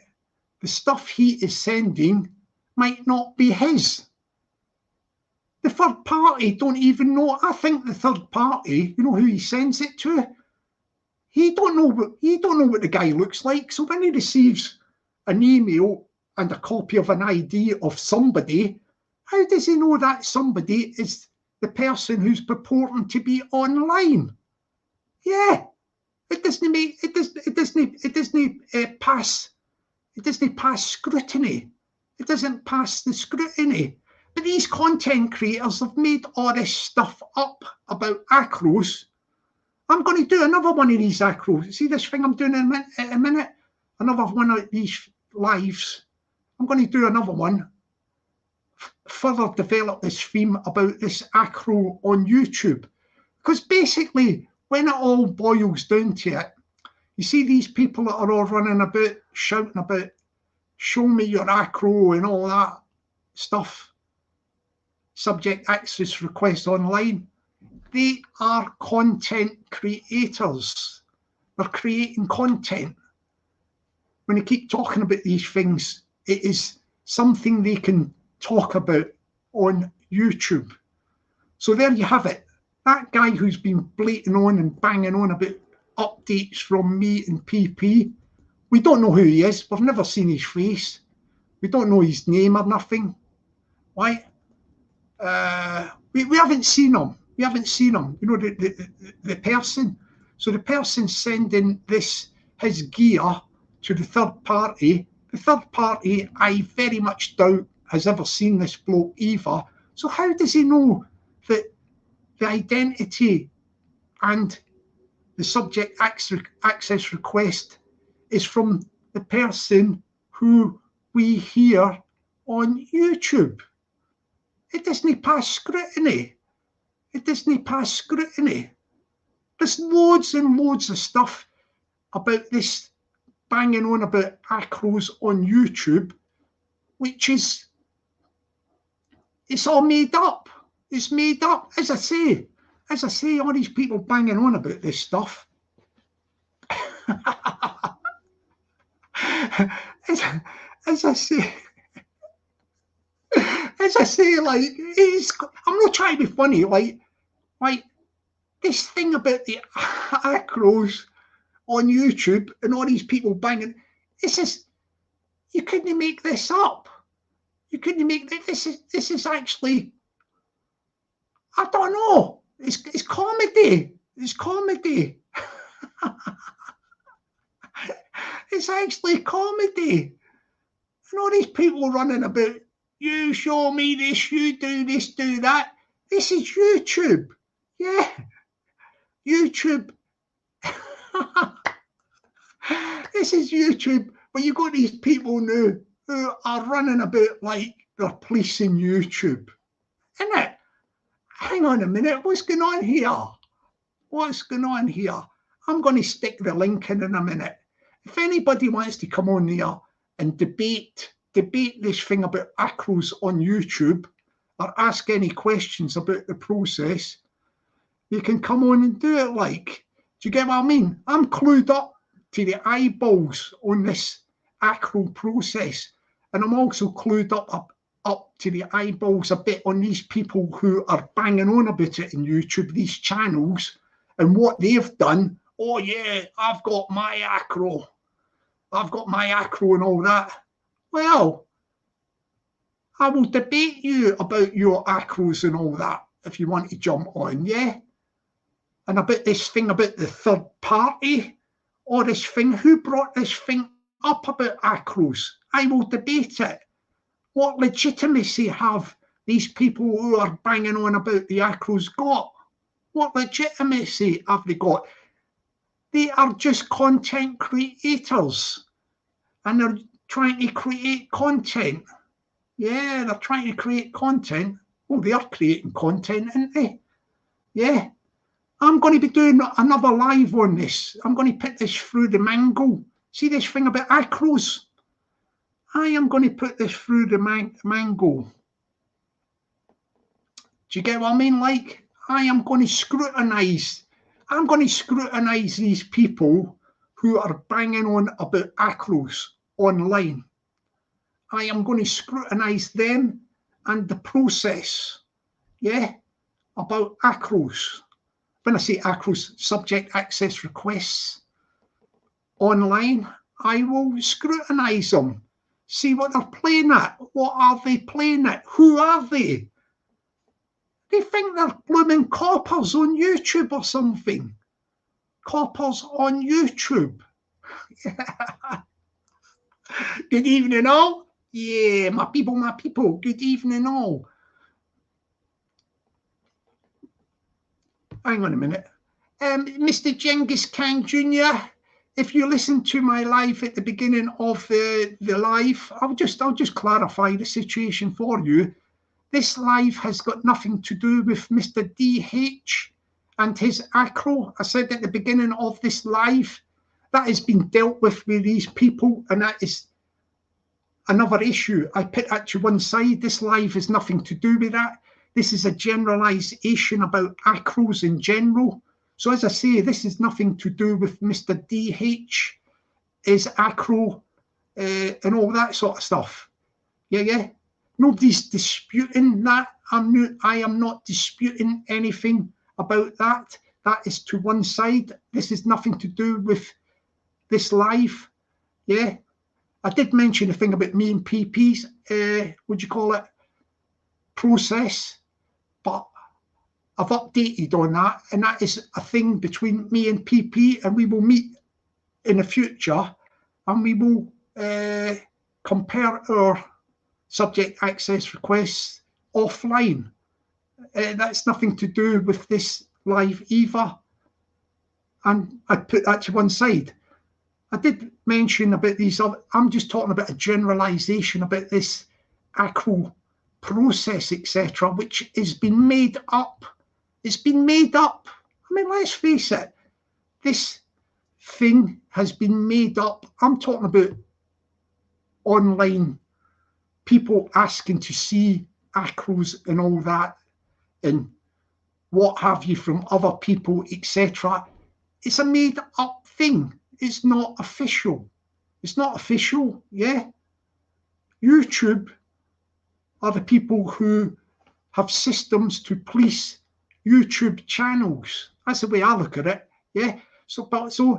the stuff he is sending might not be his. The third party don't even know. I think the third party, you know who he sends it to? He don't know what the guy looks like. So when he receives an email and a copy of an ID of somebody, how does he know that somebody is the person who's purporting to be online? Yeah, it doesn't pass scrutiny. It doesn't pass the scrutiny. But these content creators have made all this stuff up about ACROs. I'm going to do another one of these ACROs. See this thing I'm doing in a minute? Another one of these lives. I'm going to do another one. Further develop this theme about this ACRO on YouTube. Because basically, when it all boils down to it, you see these people that are all running about, shouting about, show me your ACRO and all that stuff, subject access request online. They are content creators. They're creating content. When you keep talking about these things, it is something they can talk about on YouTube. So there you have it. That guy who's been blating on and banging on about updates from me and PP, we don't know who he is. We've never seen his face. We don't know his name or nothing. Why? We haven't seen him. We haven't seen him. You know, the person. So the person sending his gear to the third party. The third party, I very much doubt, has ever seen this bloke either. So how does he know that the identity and the subject access request is from the person who we hear on YouTube? It doesn't pass scrutiny. It doesn't pass scrutiny. There's loads and loads of stuff about this banging on about ACROs on YouTube, which is, it's all made up. It's made up. As I say, all these people banging on about this stuff. as I say, like, I'm not trying to be funny, like this thing about the ACROs on YouTube and all these people banging, you couldn't make this up. You couldn't make this. This is actually, I don't know. It's comedy. It's comedy. It's actually comedy. And all these people running about, you show me this, you do this, do that. This is YouTube. Yeah. YouTube. This is YouTube. But you've got these people now who are running about like they're policing YouTube. Isn't it? Hang on a minute. What's going on here? What's going on here? I'm going to stick the link in a minute. If anybody wants to come on there and debate this thing about ACROs on YouTube or ask any questions about the process, you can come on and do it. Like, do you get what I mean? I'm clued up to the eyeballs on this ACRO process, and I'm also clued up to the eyeballs a bit on these people who are banging on about it in YouTube, these channels, and what they've done. Oh yeah, I've got my ACRO. I've got my ACRO and all that. Well, I will debate you about your ACROs and all that if you want to jump on, yeah? And about this thing about the third party, or this thing, who brought this thing up about ACROs? I will debate it. What legitimacy have these people who are banging on about the ACROs got? What legitimacy have they got? They are just content creators, and they're trying to create content. Yeah, they're trying to create content. Well, they are creating content, aren't they? Yeah. I'm going to be doing another live on this. I'm going to put this through the mango. See this thing about ACROs? I am going to put this through the mango. Do you get what I mean? Like, I am going to scrutinise. I'm going to scrutinise these people who are banging on about ACROs online. I am going to scrutinise them and the process, yeah, about ACROs. When I say ACROs, subject access requests online, I will scrutinise them, see what they're playing at. What are they playing at? Who are they? They think they're blooming coppers on YouTube or something. Coppers on YouTube. Good evening, all. Yeah, my people. Good evening, all. Hang on a minute. Mr. Genghis Khan Jr., if you listen to my live at the beginning of the live, I'll just clarify the situation for you. This live has got nothing to do with Mr. DH and his ACRO. I said at the beginning of this live, that has been dealt with these people, and that is another issue. I put that to one side. This live has nothing to do with that. This is a generalisation about ACROs in general. So as I say, this is nothing to do with Mr. DH, his ACRO, and all that sort of stuff. Yeah. Nobody's disputing that. I am not disputing anything about that. That is to one side. This is nothing to do with this live. Yeah. I did mention a thing about me and PP's, would you call it, process, but I've updated on that, and that is a thing between me and PP, and we will meet in the future, and we will compare our subject access requests offline. That's nothing to do with this live either, and I put that to one side. I did mention about these other, I'm just talking about a generalisation about this ACRO process, etc., which has been made up. It's been made up. I mean, let's face it, this thing has been made up. I'm talking about online people asking to see ACROs and all that, and what have you from other people, etc. It's a made up thing. It's not official. It's not official, yeah? YouTube are the people who have systems to police YouTube channels. That's the way I look at it, yeah? So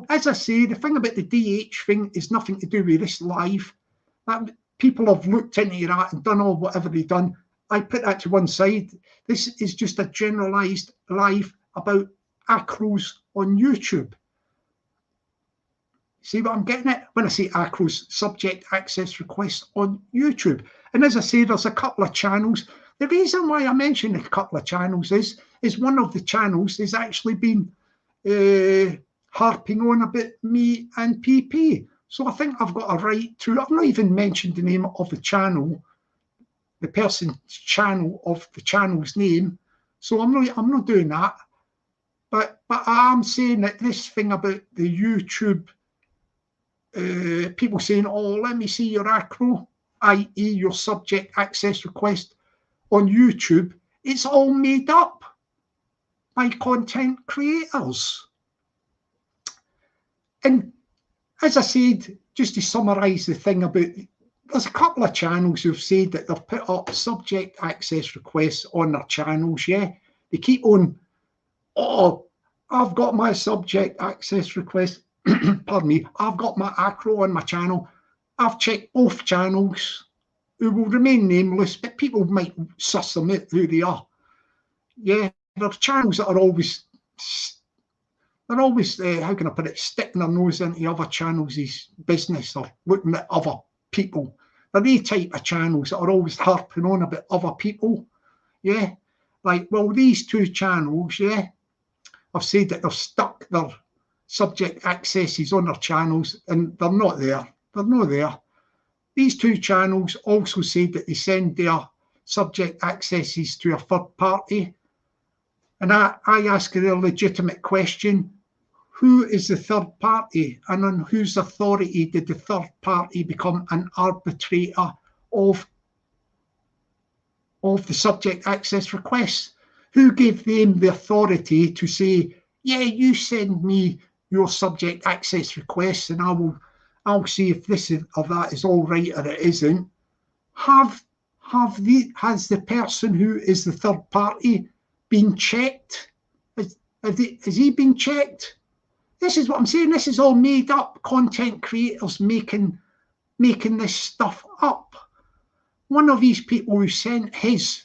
as I say, the thing about the DH thing is nothing to do with this live. That people have looked into that and done all whatever they've done. I put that to one side. This is just a generalised live about ACROs on YouTube. See what I'm getting at when I say ACROs, subject access requests on YouTube. And as I say, there's a couple of channels. The reason why I mention a couple of channels is one of the channels has actually been harping on about me and PP. So I think I've got a right to, I've not even mentioned the name of the channel, the person's channel of the channel's name. So I'm not doing that. But I am saying that this thing about the YouTube, people saying, oh, let me see your ACRO, i.e. your subject access request on YouTube, it's all made up by content creators. And as I said, just to summarise the thing about, there's a couple of channels who've said that they've put up subject access requests on their channels, yeah? They keep on, oh, I've got my subject access request, pardon me, I've got my ACRO on my channel. I've checked both channels, who will remain nameless, but people might suss them out who they are. Yeah, there are channels that are always, how can I put it, sticking their nose into other channels' business or looking at other people. They're the type of channels that are always harping on about other people. Yeah, like, well, these two channels, yeah, I've said that they've stuck their subject accesses on their channels and they're not there. They're not there. These two channels also said that they send their subject accesses to a third party. And I ask a legitimate question, who is the third party and on whose authority did the third party become an arbitrator of the subject access requests? Who gave them the authority to say, yeah, you send me your subject access requests and I'll see if this or that is all right or it isn't. Has the person who is the third party been checked? Has he been checked? This is what I'm saying. This is all made up. Content creators making this stuff up. One of these people who sent his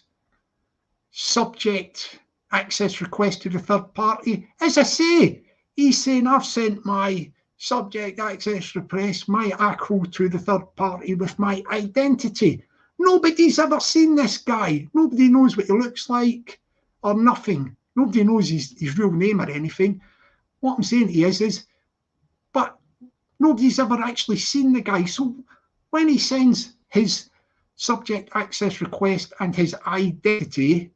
subject access request to the third party, as I say, he's saying, I've sent my subject access request, my ACRO, to the third party with my identity. Nobody's ever seen this guy. Nobody knows what he looks like or nothing. Nobody knows his real name or anything. What I'm saying to you is, but nobody's ever actually seen the guy. So when he sends his subject access request and his ID,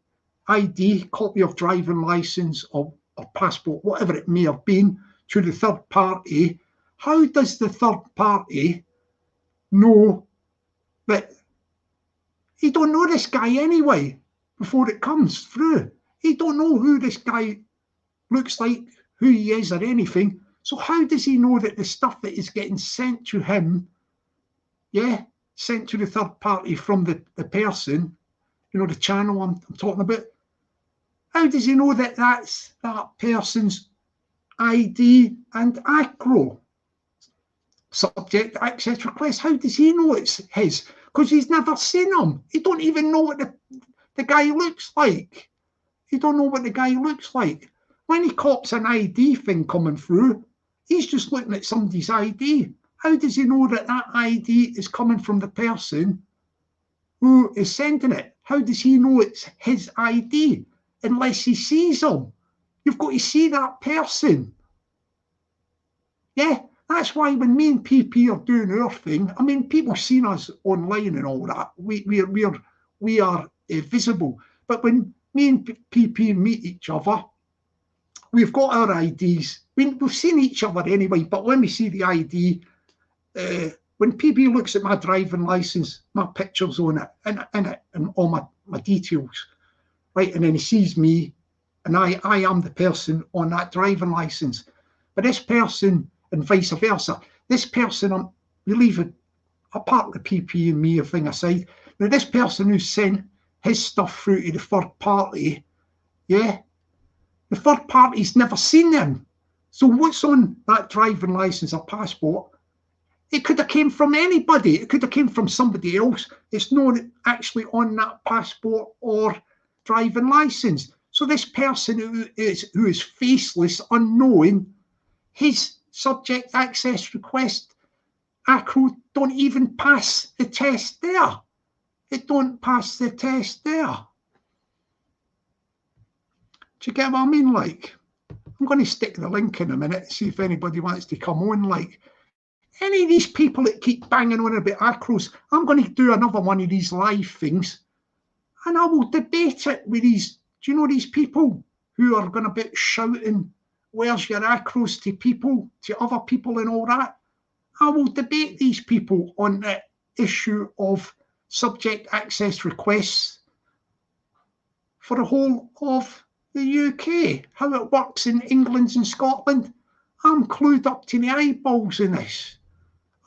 copy of driving license or passport, whatever it may have been, to the third party, how does the third party know that he don't know this guy anyway before it comes through? He don't know who this guy looks like, who he is or anything. So how does he know that the stuff that is getting sent to him, sent to the third party from the person, the channel I'm talking about, how does he know that that's that person's ID and ACRO subject access request? How does he know it's his? Because he's never seen him. He don't even know what the guy looks like. He don't know what the guy looks like. When he cops an ID thing coming through, he's just looking at somebody's ID. How does he know that that ID is coming from the person who is sending it? How does he know it's his ID unless he sees him? You've got to see that person. Yeah, that's why when me and PP are doing our thing, I mean, people seen us online and all that. We are visible. But when me and PP meet each other, we've got our IDs. We've seen each other anyway, but when we see the ID, when PP looks at my driving license, my picture's on it, and all my details, right? And then he sees me, and I am the person on that driving license. But this person, and vice versa, this person, we leave it apart, the PP and me, a thing aside. Now, this person who sent his stuff through to the third party, the third party's never seen them. So what's on that driving license or passport? It could have came from anybody. It could have came from somebody else. It's not actually on that passport or driving license. So this person who is faceless, unknown, his subject access request, ACRO, don't even pass the test there. It don't pass the test there. Do you get what I mean? Like, I'm going to stick the link in a minute, see if anybody wants to come on. Like, any of these people that keep banging on about ACROs, I'm going to do another one of these live things, and I will debate it with these, do you know these people who are going to be shouting, where's your ACROs to people, to other people and all that? I will debate these people on the issue of subject access requests for the whole of the UK, how it works in England and Scotland. I'm clued up to the eyeballs in this.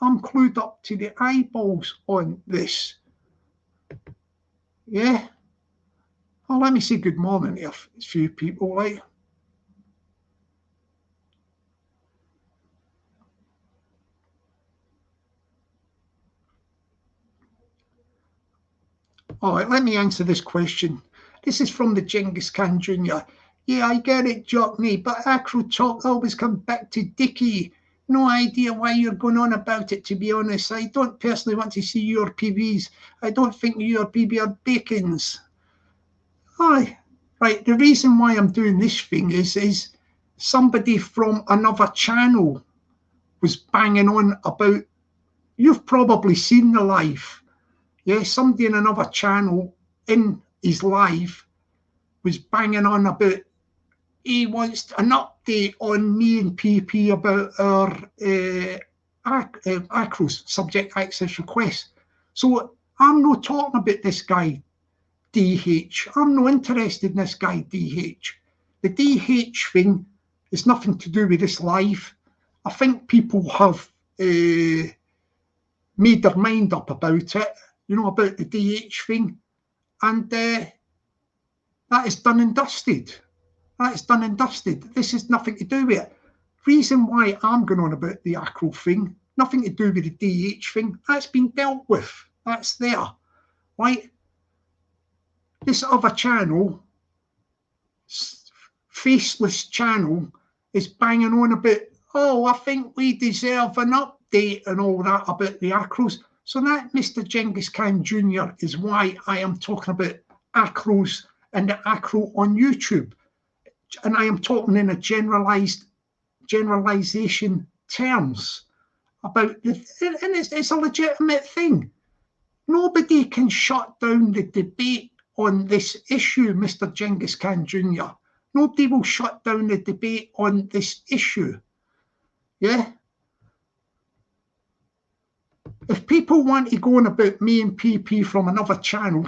I'm clued up to the eyeballs on this. Yeah. Oh, let me say good morning to a few people, right? All right, let me answer this question. This is from the Genghis Khan Jr. Yeah, I get it, Jockney, but ACRO talk always comes back to Dickie. No idea why you're going on about it, to be honest. I don't personally want to see your PVs. I don't think your PV are bacons. Aye, right. The reason why I'm doing this thing is somebody from another channel was banging on about, you've probably seen the live. Yeah, somebody in another channel in his live was banging on about he wants an update on me and PP about our ACROs, subject access requests. So I'm not talking about this guy, DH. I'm not interested in this guy, DH. The DH thing is nothing to do with this live. I think people have made their mind up about it, about the DH thing. And that is done and dusted. That is done and dusted. This has nothing to do with it. reason why I'm going on about the ACRO thing, nothing to do with the DH thing, that's been dealt with. That's there, right? This other channel, faceless channel, is banging on about, oh, I think we deserve an update and all that about the ACROs. So that, Mr. Genghis Khan Jr., is why I am talking about ACROs and the ACRO on YouTube. And I am talking in a generalization terms about the, and it's a legitimate thing. Nobody can shut down the debate on this issue, Mr. Genghis Khan Jr. Nobody will shut down the debate on this issue. Yeah? If people want to go on about me and PP from another channel,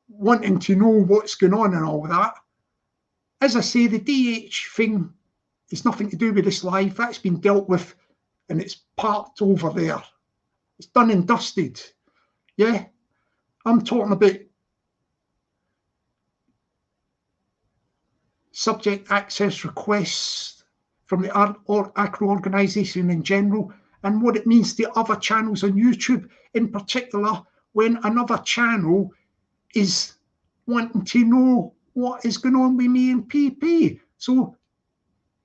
wanting to know what's going on and all that, as I say, the DH thing is nothing to do with this live. That's been dealt with and it's parked over there. It's done and dusted. Yeah? I'm talking about subject access requests from the ACRO organisation in general, and what it means to other channels on YouTube, in particular when another channel is wanting to know what is going on with me and PP. So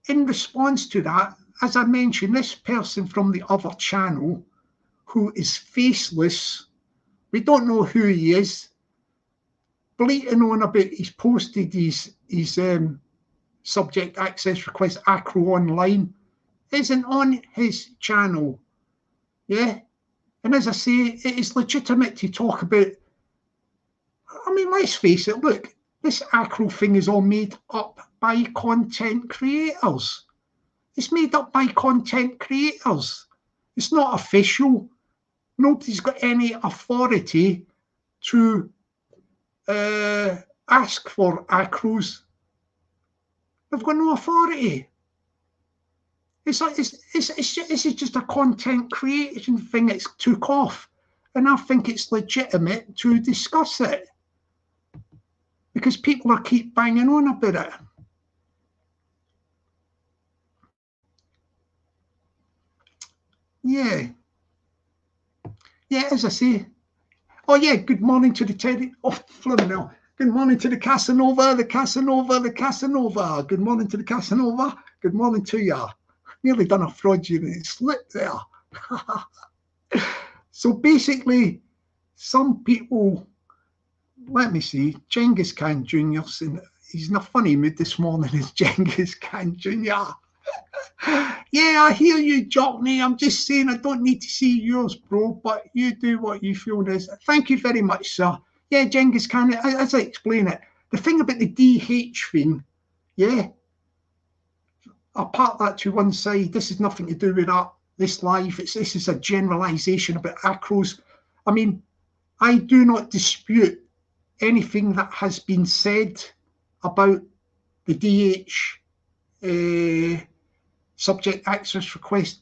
in response to that, as I mentioned, this person from the other channel who is faceless, we don't know who he is, bleating on about he's posted his subject access request ACRO online, isn't on his channel. Yeah? And as I say, it is legitimate to talk about, I mean, let's face it, look, this ACRO thing is all made up by content creators. It's made up by content creators. It's not official. Nobody's got any authority to ask for ACROs. They've got no authority. It's just a content creation thing that's took off. And I think it's legitimate to discuss it, because people are keep banging on about it. Yeah. Yeah, as I say. Oh, yeah, good morning to the Teddy. Oh, flipping now. Good morning to the Casanova, the Casanova, the Casanova. Good morning to the Casanova. Good morning to you. Nearly done a fraudulent slip there. So basically, some people, let me see, Genghis Khan Jr., he's in a funny mood this morning, is Genghis Khan Jr. Yeah, I hear you, Jockney. I'm just saying I don't need to see yours, bro, but you do what you feel is. Thank you very much, sir. Yeah, Genghis Khan, as I explain it, the thing about the DH thing, yeah, I'll park that to one side. This is nothing to do with that, this live. This is a generalization about ACROs. I mean, I do not dispute anything that has been said about the DH subject access request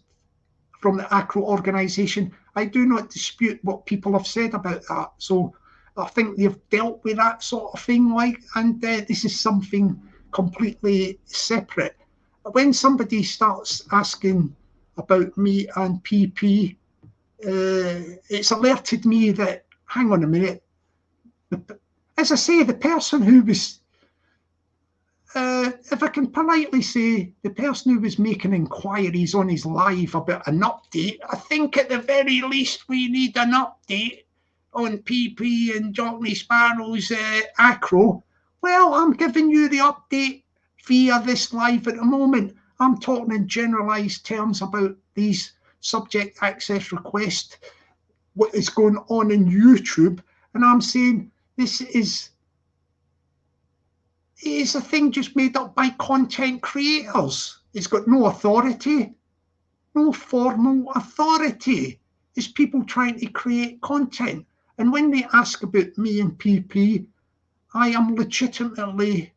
from the ACRO organisation. I do not dispute what people have said about that. So I think they've dealt with that sort of thing, like, and this is something completely separate. When somebody starts asking about me and PP, it's alerted me that, hang on a minute, as I say, the person who was, if I can politely say, the person who was making inquiries on his live about an update, I think at the very least we need an update on PP and Jockney Sparrow's ACRO. Well, I'm giving you the update via this live at the moment. I'm talking in generalised terms about these subject access requests, what is going on in YouTube, and I'm saying this is a thing just made up by content creators. It's got no authority, no formal authority. It's people trying to create content. And when they ask about me and PP, I am legitimately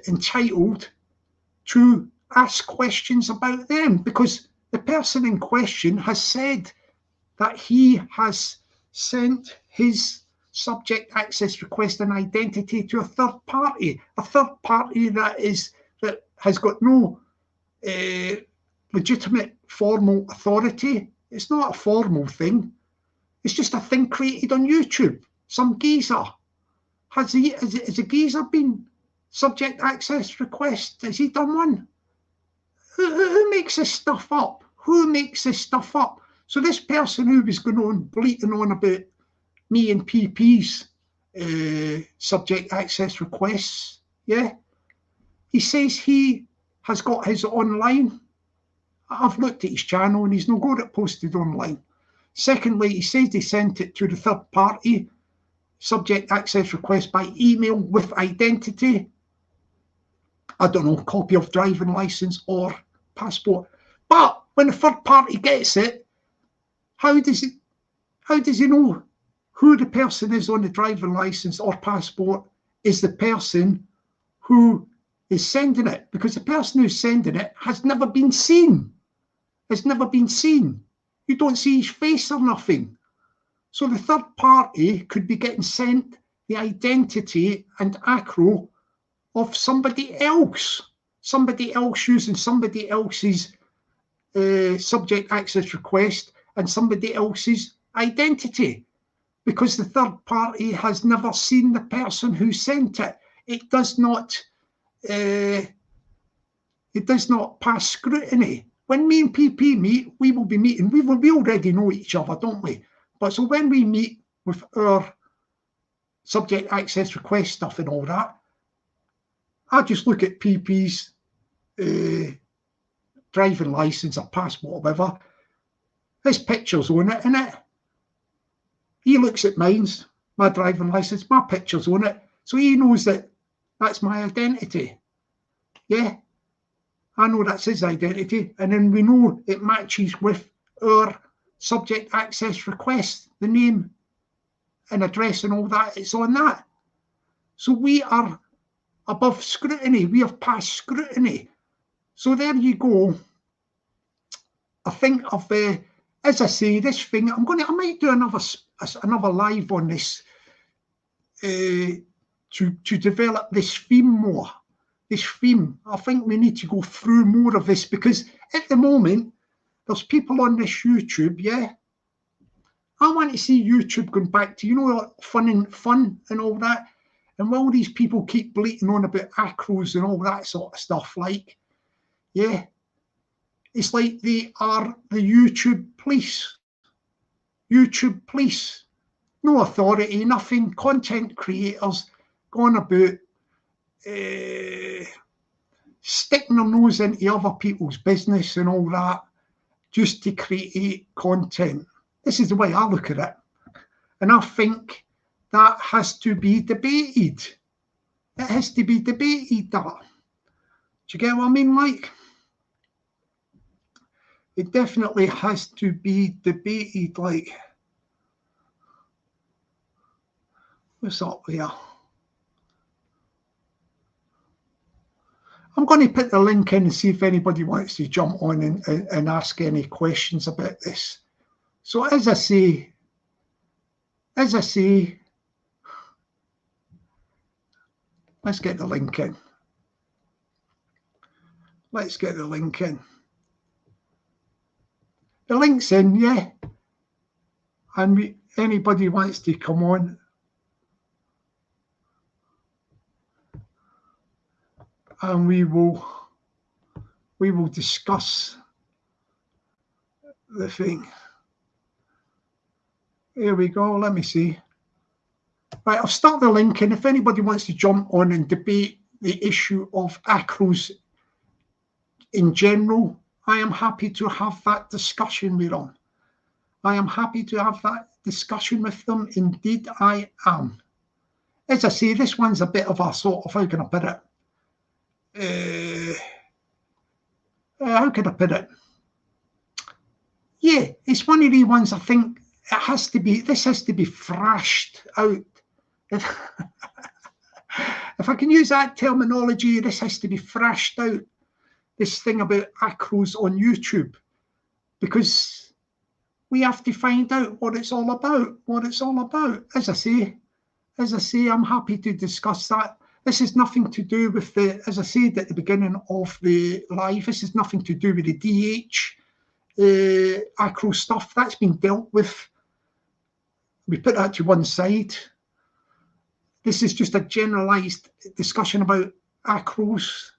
entitled to ask questions about them, because the person in question has said that he has sent his subject access request and identity to a third party that has got no legitimate formal authority. It's not a formal thing. It's just a thing created on YouTube. Some geezer. Has a geezer been subject access request? Has he done one? Who makes this stuff up? Who makes this stuff up? So this person who was going on bleating on about me and PP's subject access requests, yeah, he says he has got his online. I've looked at his channel and he's not got it posted online. Secondly, he says he sent it to the third party subject access request by email with identity. I don't know, copy of driving license or passport. But when the third party gets it, how does he know who the person is on the driving license or passport is the person who is sending it? Because the person who's sending it has never been seen. Has never been seen. You don't see his face or nothing. So the third party could be getting sent the identity and ACRO of somebody else using somebody else's subject access request and somebody else's identity, because the third party has never seen the person who sent it. It does not pass scrutiny. When me and PP meet, we will be meeting. We already know each other, don't we? But so when we meet with our subject access request stuff and all that, I just look at PP's driving license or passport or whatever. His picture's on it, innit? He looks at mine's, my driving license, my picture's on it. So he knows that that's my identity. Yeah, I know that's his identity. And then we know it matches with our subject access request, the name and address and all that, it's on that. So we are above scrutiny. We have passed scrutiny. So there you go. I think of, as I say, this thing, I might do another live on this to develop this theme more. This theme, I think we need to go through more of this, because at the moment, there's people on this YouTube, yeah. I want to see YouTube going back to, you know, like fun and all that. And while these people keep bleating on about ACROs and all that sort of stuff, like, yeah, it's like they are the YouTube police. YouTube police. No authority, nothing. Content creators going about sticking their nose into other people's business and all that just to create content. This is the way I look at it. And I think that has to be debated. It has to be debated, that. Do you get what I mean, like? It definitely has to be debated, like. What's up here? I'm going to put the link in and see if anybody wants to jump on and ask any questions about this. So as I say, let's get the link in. Let's get the link in. The link's in, yeah. And anybody wants to come on, and we will discuss the thing. Here we go. Let me see. Right, I'll start the link, and if anybody wants to jump on and debate the issue of ACROs in general, I am happy to have that discussion with them. I am happy to have that discussion with them. Indeed, I am. As I say, this one's a bit of a sort of, how can I put it? How can I put it? Yeah, it's one of the ones I think this has to be thrashed out. If I can use that terminology, this has to be thrashed out, this thing about ACROs on YouTube, because we have to find out what it's all about, As I say, I'm happy to discuss that. This is nothing to do with the, as I said at the beginning of the live, this is nothing to do with the DH ACRO stuff. That's been dealt with. We put that to one side. This is just a generalised discussion about ACROs.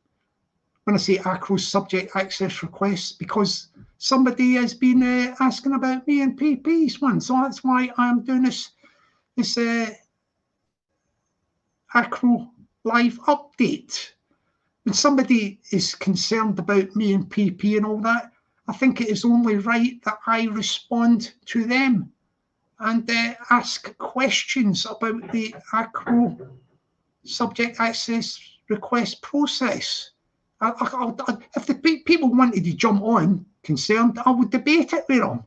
When I say ACROs, subject access requests, because somebody has been asking about me and PP's one. So that's why I'm doing this ACRO live update. When somebody is concerned about me and PP and all that, I think it is only right that I respond to them and ask questions about the ACRO subject access request process. If the people wanted to jump on concerned, I would debate it with them.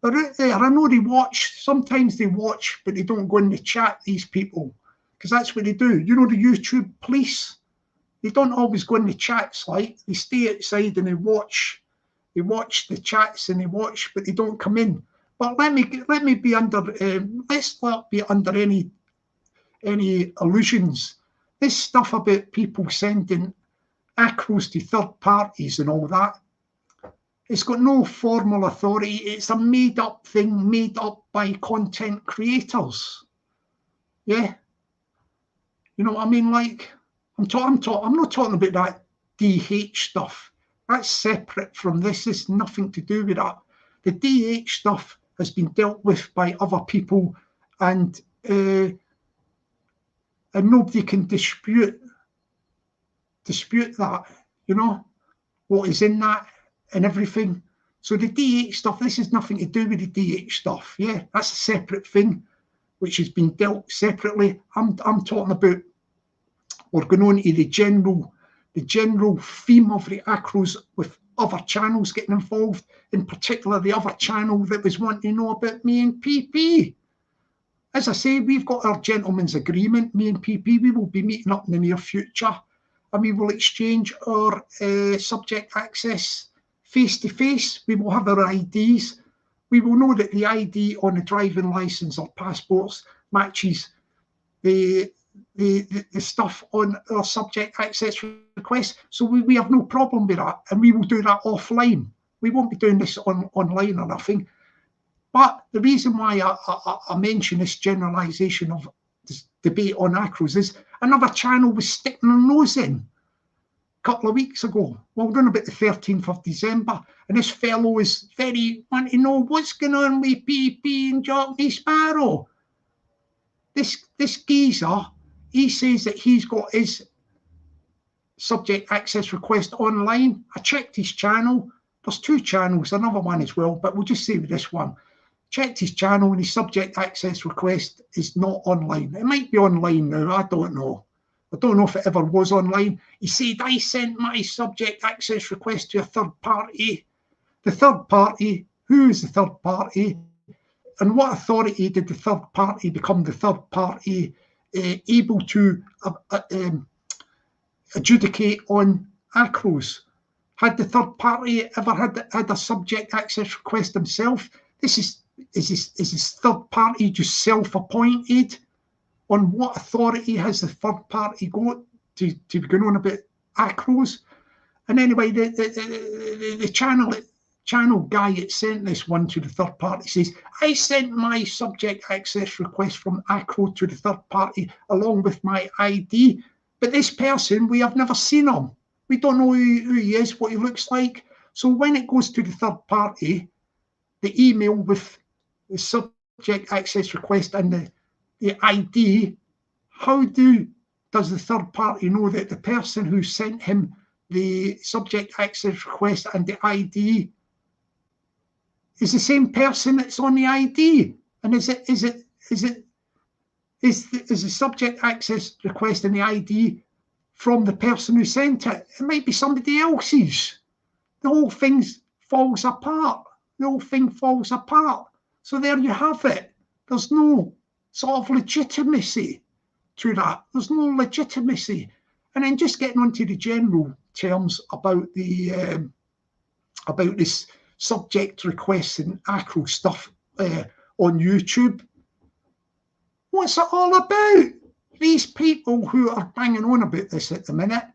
They're out there. I know they watch. Sometimes they watch, but they don't go in the chat, these people, because that's what they do. You know, the YouTube police, they don't always go in the chats, like they stay outside and they watch the chats and they watch, but they don't come in. But let me be under let's not be under any illusions. This stuff about people sending ACROs to third parties and all that, it's got no formal authority. It's a made-up thing, made up by content creators. Yeah, you know what I mean? Like, I'm not talking about that DH stuff. That's separate from this. It's nothing to do with that. The DH stuff has been dealt with by other people, and nobody can dispute that. You know what is in that and everything. So the DH stuff, this has nothing to do with the DH stuff. Yeah, that's a separate thing, which has been dealt separately. I'm talking about, we're going on to the general theme of the ACROs with other channels getting involved, in particular the other channel that was wanting to know about me and PP. As I say, we've got our gentleman's agreement, me and PP. We will be meeting up in the near future, and we will exchange our subject access face-to-face. We will have our IDs. We will know that the ID on the driving licence or passports matches the stuff on our subject access request. So we have no problem with that, and we will do that offline. We won't be doing this online or nothing. But the reason why I mention this generalisation of this debate on ACROs is another channel was sticking their nose in a couple of weeks ago. Well, we're going about the 13th of December, and this fellow is very wanting to know what's going on with PP and Jockney Sparrow. This geezer, he says that he's got his subject access request online. I checked his channel. There's two channels, another one as well, but we'll just say with this one. Checked his channel and his subject access request is not online. It might be online now, I don't know. I don't know if it ever was online. He said, I sent my subject access request to a third party. The third party, who is the third party? And what authority did the third party become the third party able to adjudicate on ACROs? Had the third party ever had a subject access request himself? Is this third party just self-appointed? On what authority has the third party got to be going on about ACROs? And anyway, the channel guy that sent this one to the third party says, I sent my subject access request from ACRO to the third party along with my ID, but this person, we have never seen him. We don't know who he is, what he looks like. So when it goes to the third party, the email with the subject access request and the ID, how does the third party know that the person who sent him the subject access request and the ID is the same person that's on the ID? And is the subject access request and the ID from the person who sent it? It might be somebody else's. The whole thing falls apart. The whole thing falls apart. So there you have it. There's no sort of legitimacy to that. There's no legitimacy. And then just getting onto the general terms about the about this subject requests and ACRO stuff on YouTube. What's it all about? these people who are banging on about this at the minute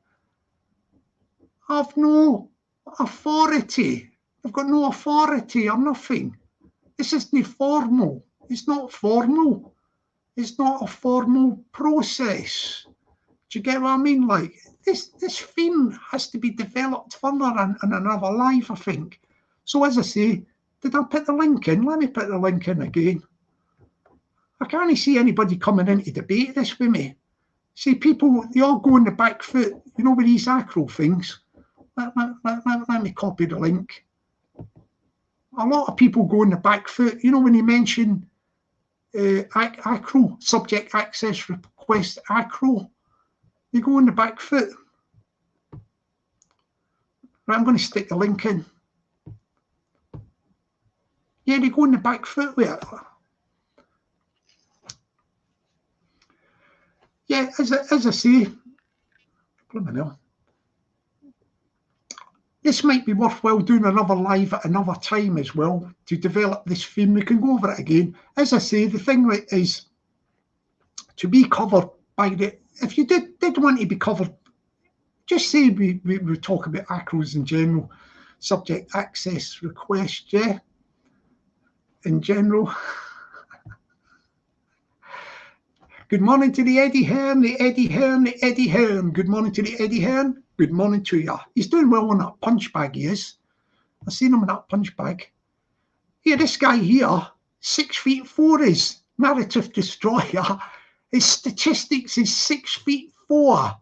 have no authority. They've got no authority or nothing. This isn't formal. It's not formal. It's not a formal process. Do you get what I mean? Like, this theme has to be developed further in another life, I think. So as I say, did I put the link in? Let me put the link in again. I can't see anybody coming in to debate this with me. See, people, they all go on the back foot, you know, with these ACRO things. Let me copy the link. A lot of people go on the back foot. You know, when you mention ACRO, subject access request ACRO, they go on the back foot. Right, I'm going to stick the link in. Yeah, they go on the back foot with it. Yeah, as I say, this might be worthwhile doing another live at another time as well to develop this theme. We can go over it again. As I say, the thing is to be covered by the, if you did want to be covered, just say we talk about ACROs in general, subject access request, yeah, in general. Good morning to the Eddie Hearn, the Eddie Hearn, the Eddie Hearn. Good morning to the Eddie Hearn. Good morning to you. He's doing well on that punch bag, he is. I've seen him in that punch bag. Yeah, this guy here, 6'4" is narrative destroyer. His statistics is 6'4".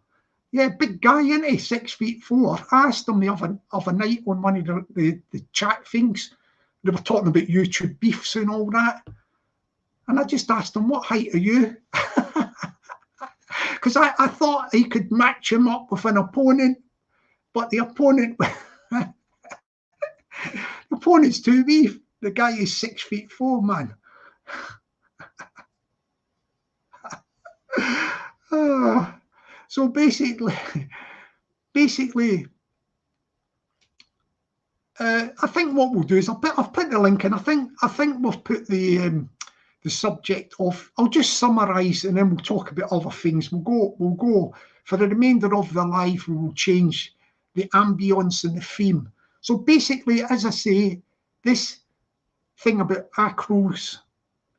Yeah, big guy, isn't he? 6'4". I asked him the other night on one of the chat things. They were talking about YouTube beefs and all that. And I just asked him, what height are you? Because I thought he could match him up with an opponent, but the opponent, the opponent's too wee. The guy is 6'4", man. So basically, I think what we'll do is I've put the link in. I think we've put the subject of. I'll just summarise and then we'll talk about other things. We'll go for the remainder of the live. We will change the ambience and the theme. So basically, as I say, this thing about ACROs,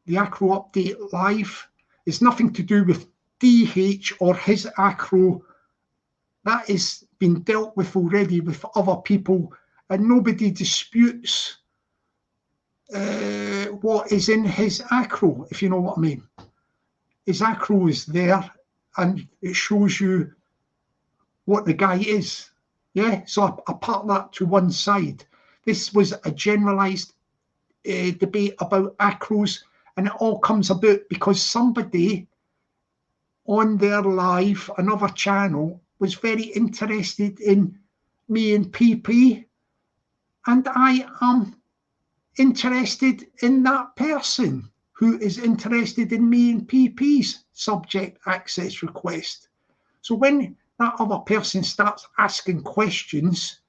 the ACRO update live, is nothing to do with DH or his ACRO. That is been dealt with already with other people, and nobody disputes what is in his ACRO, if you know what I mean. His ACRO is there and it shows you what the guy is. Yeah, so I part that to one side. This was a generalised debate about ACROs, and it all comes about because somebody on their live, another channel, was very interested in me and PP, and I am interested in that person who is interested in me and PP's subject access request. So when that other person starts asking questions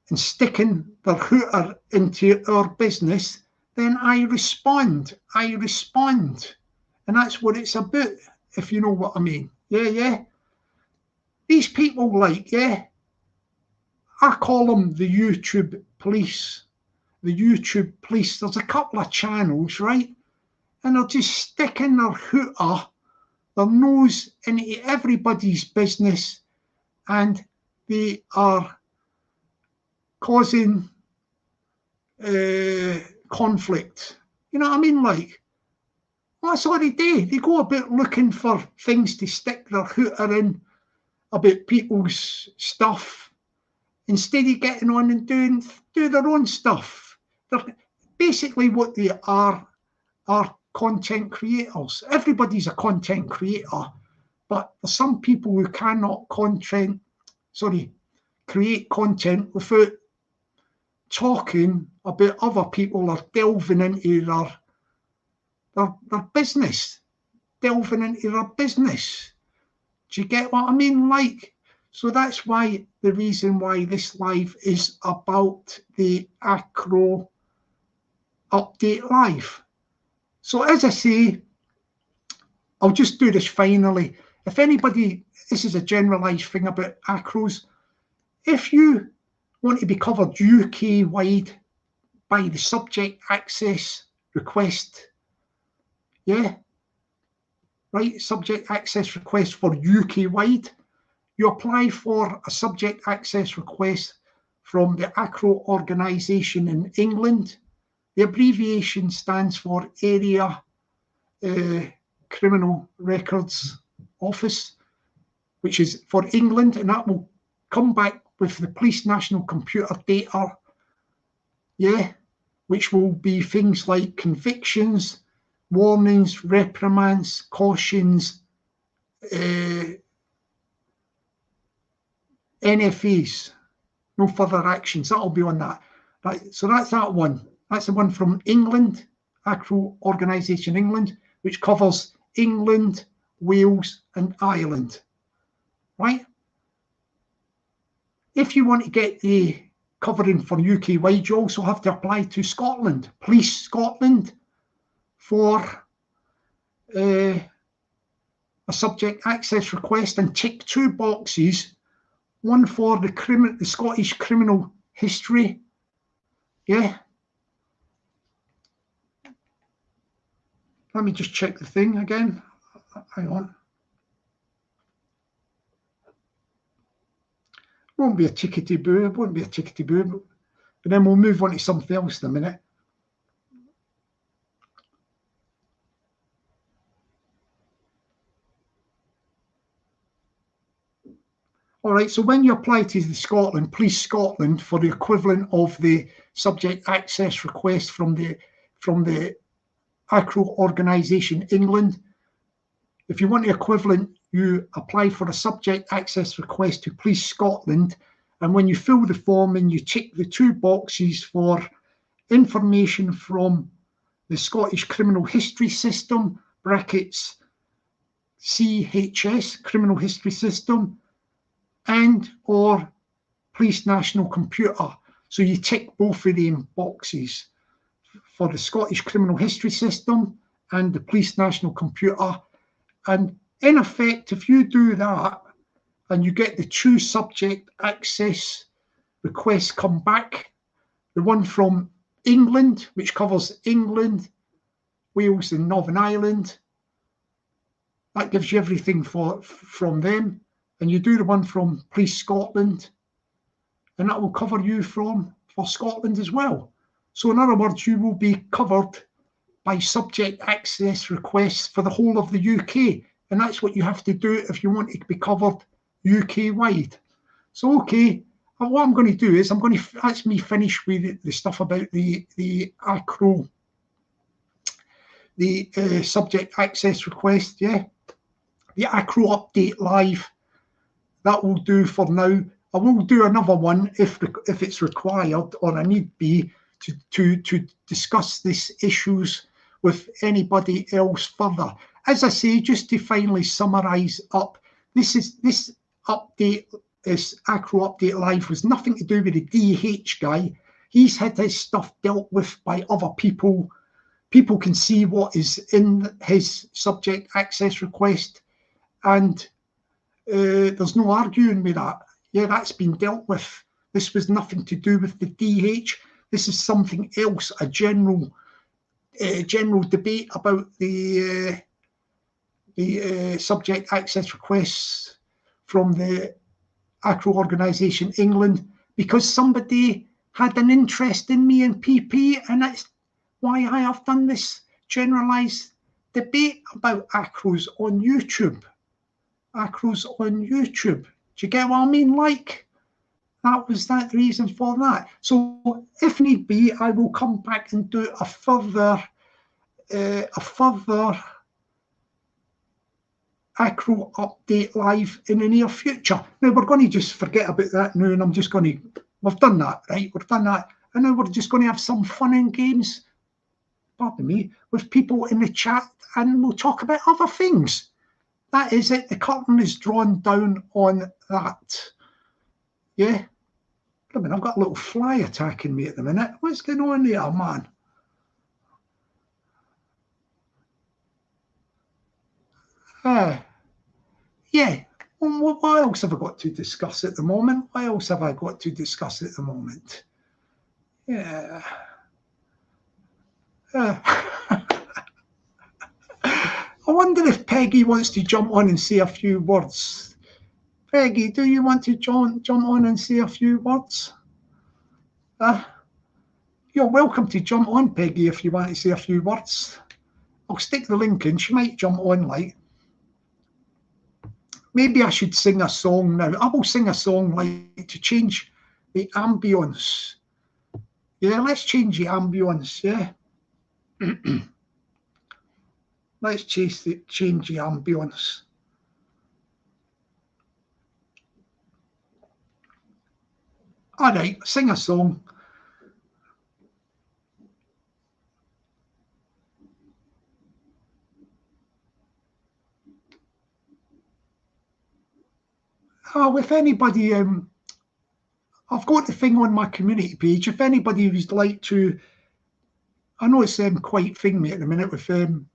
and sticking their hooter into our business, then I respond. And that's what it's about, if you know what I mean. Yeah. These people, like, yeah, I call them the YouTube police. The YouTube police. There's a couple of channels, right? And they're just sticking their hooter, their nose into everybody's business, and they are causing conflict. You know what I mean? Like, well, that's all they do. They go about looking for things to stick their hooter in about people's stuff instead of getting on and do their own stuff. They're basically what they are content creators. Everybody's a content creator, but there's some people who cannot create content without talking about other people or delving into their business, delving into their business. Do you get what I mean? Like, so that's why the reason why this live is about the ACRO update live. So as I say, I'll just do this finally. If anybody, this is a generalised thing about ACROs, if you want to be covered UK-wide by the subject access request, yeah, right, subject access request for UK-wide, you apply for a subject access request from the ACRO organisation in England. The abbreviation stands for Area Criminal Records Office, which is for England, and that will come back with the police national computer data, yeah, which will be things like convictions, warnings, reprimands, cautions, NFAs, no further actions. That'll be on that. Right, so that's that one. That's the one from England, ACRO Organisation England, which covers England, Wales and Ireland, right? If you want to get the covering for UK-wide, you also have to apply to Scotland, Police Scotland, for a subject access request, and tick 2 boxes, one for the Scottish criminal history, yeah. Let me just check the thing again. Hang on. Won't be a tickety boo, it won't be a tickety boo. And then we'll move on to something else in a minute. All right, so when you apply to the Scotland, Police Scotland, for the equivalent of the subject access request from the ACRO organisation England, if you want the equivalent, you apply for a subject access request to Police Scotland, and when you fill the form and you tick the 2 boxes for information from the Scottish Criminal History System, brackets CHS, Criminal History System, and or Police National Computer. So you tick both of them boxes for the Scottish Criminal History System and the Police National Computer. And in effect, if you do that and you get the 2 subject access requests come back, the one from England, which covers England, Wales and Northern Ireland, that gives you everything from them. And you do the one from Police Scotland, and that will cover you for Scotland as well. So in other words, you will be covered by subject access requests for the whole of the UK. And that's what you have to do if you want to be covered UK-wide. So, okay, what I'm going to do is that's me finish with the stuff about the ACRO, the subject access request, yeah. The ACRO update live. That will do for now. I will do another one if it's required or I need be to discuss these issues with anybody else further. As I say, just to finally summarise up, this update, this ACRO update live, was nothing to do with the DH guy. He's had his stuff dealt with by other people. People can see what is in his subject access request, and there's no arguing with that. Yeah, that's been dealt with. This was nothing to do with the DH. This is something else, a general debate about the subject access requests from the ACRO organisation England, because somebody had an interest in me and PP, and that's why I have done this generalised debate about ACROs on YouTube. ACROs on YouTube. Do you get what I mean? Like, that was that reason for that. So if need be, I will come back and do a further ACRO update live in the near future. Now we're going to just forget about that now, and I'm just going to, we've done that, right? We've done that, and now we're just going to have some fun and games, pardon me, with people in the chat, and we'll talk about other things. That is it. The curtain is drawn down on that. Yeah. I mean, I've got a little fly attacking me at the minute. What's going on there, man? Yeah. What else have I got to discuss at the moment? What else have I got to discuss at the moment? Yeah. I wonder if Peggy wants to jump on and say a few words. Peggy, do you want to jump on and say a few words? You're welcome to jump on, Peggy, if you want to say a few words. I'll stick the link in. She might jump on, like. Maybe I should sing a song now. I will sing a song, like, to change the ambience. Yeah, let's change the ambience, yeah. Let's change the ambience. All right, sing a song. Oh, if anybody, I've got the thing on my community page. If anybody would like to, I know it's quite thingy at the minute with the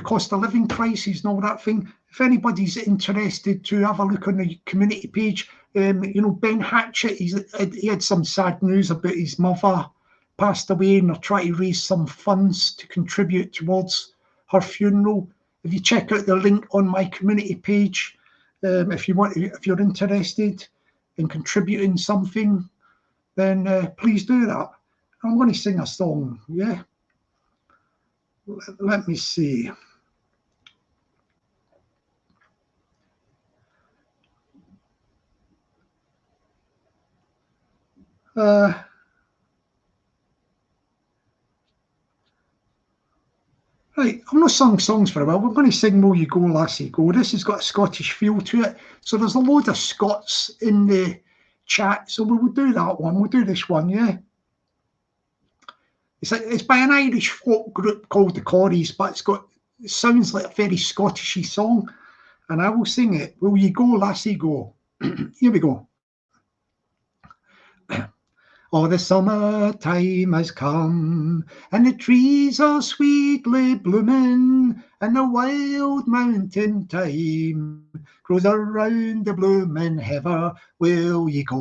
cost of living crisis and all that thing. If anybody's interested to have a look on the community page, Ben Hatchett, he had some sad news about his mother passed away, and they're trying to raise some funds to contribute towards her funeral. If you check out the link on my community page, if you're interested in contributing something, then please do that. I'm going to sing a song, yeah? Let me see. Right, I've not sung songs for a while. We're going to sing Will You Go, Lassie Go. This has got a Scottish feel to it. So there's a load of Scots in the chat. So we will do that one. We'll do this one, yeah? It's by an Irish folk group called the Corries, but it sounds like a very Scottishy song. And I will sing it. Will you go, lassie, go? Here we go. Oh, the summer time has come, and the trees are sweetly blooming, and the wild mountain thyme grows around the blooming heather. Will ye go,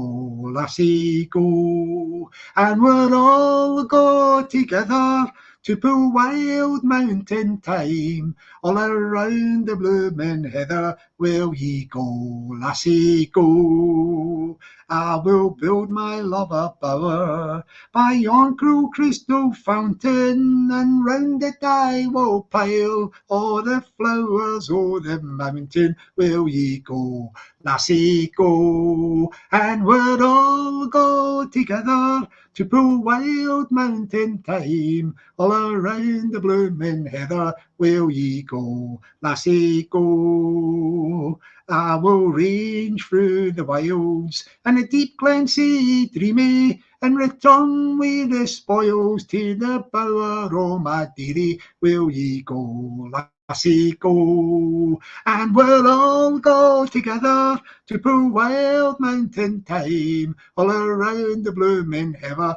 lassie, go? And we'll all go together to pull wild mountain thyme all around the blooming heather. Will ye go, lassie, go? I will build my love a bower by yon cool crystal fountain, and round it I will pile all the flowers o' the mountain. Will ye go, lassie, go? And we'll all go together to pull wild mountain thyme all around the blooming heather. Will ye go, lassie, go? I will range through the wilds and the deep glen sea dreamy, and return with the spoils to the bower o' my dearie. Will ye go, lassie, go? And we'll all go together to pull wild mountain thyme all around the blooming heather.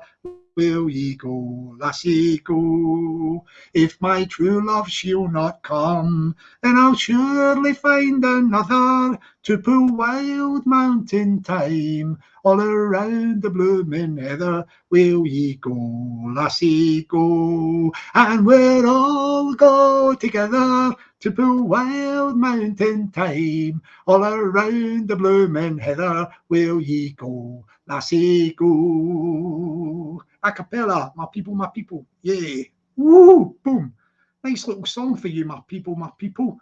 Will ye go, lassie, go? If my true love she'll not come, then I'll surely find another to pull wild mountain thyme all around the blooming heather. Will ye go, lassie, go? And we'll all go together to pull wild mountain thyme all around the blooming heather. Will ye go, lassie, go? A cappella, my people, yeah. Woo, boom. Nice little song for you, my people, my people.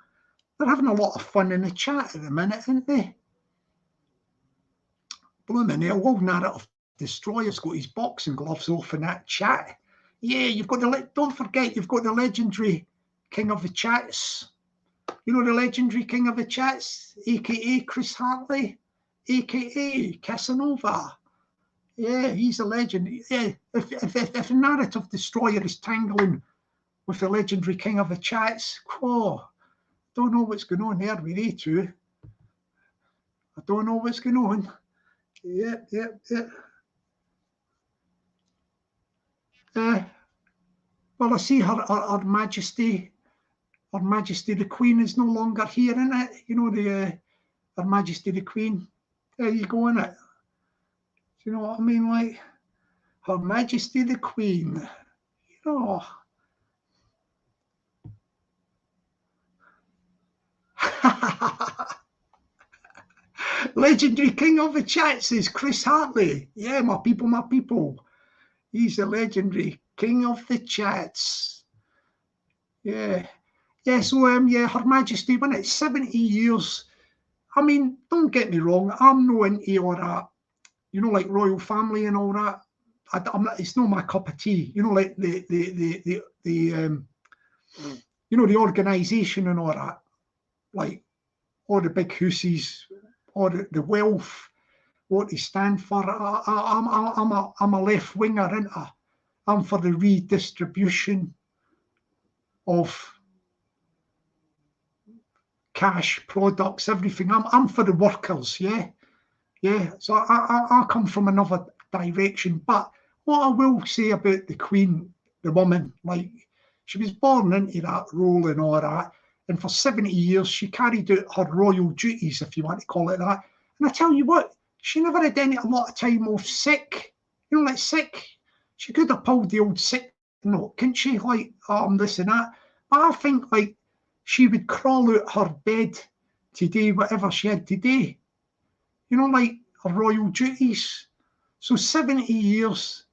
They're having a lot of fun in the chat at the minute, aren't they? Blooming hell, World Narrative Destroyer's got his boxing gloves off in that chat. Yeah, you've got don't forget, you've got the legendary King of the Chats. You know the legendary King of the Chats, aka Chris Hartley, aka Casanova. Yeah, he's a legend. Yeah, if a Narrative Destroyer is tangling with the legendary King of the Chats, don't know what's going on there with they two. I don't know what's going on. Yep. Well, I see her Majesty Her Majesty the Queen is no longer here, in it. You know, the Her Majesty the Queen. There you go, in it. Do you know what I mean? Like, Her Majesty the Queen. You know. Legendary king of the chat, says Chris Hartley. Yeah, my people, my people. He's the legendary king of the chats. Yeah. Yeah, so yeah, Her Majesty, when it's 70 years, I mean, don't get me wrong, I'm no into all that, you know, like royal family and all that. It's not my cup of tea, you know, like the you know, the organisation and all that, like all the big hoosies, all the wealth, what they stand for. I'm a left winger, ain't I? I'm for the redistribution of cash, products, everything. I'm for the workers, yeah. Yeah, so I come from another direction. But what I will say about the Queen, the woman, like, she was born into that role and all that. And for 70 years, she carried out her royal duties, if you want to call it that. And I tell you what, she never had a lot of time off sick. You know, like sick. She could have pulled the old sick note, couldn't she? Like, this and that. But I think, like, she would crawl out her bed to do whatever she had to do. You know, like her royal duties. So 70 years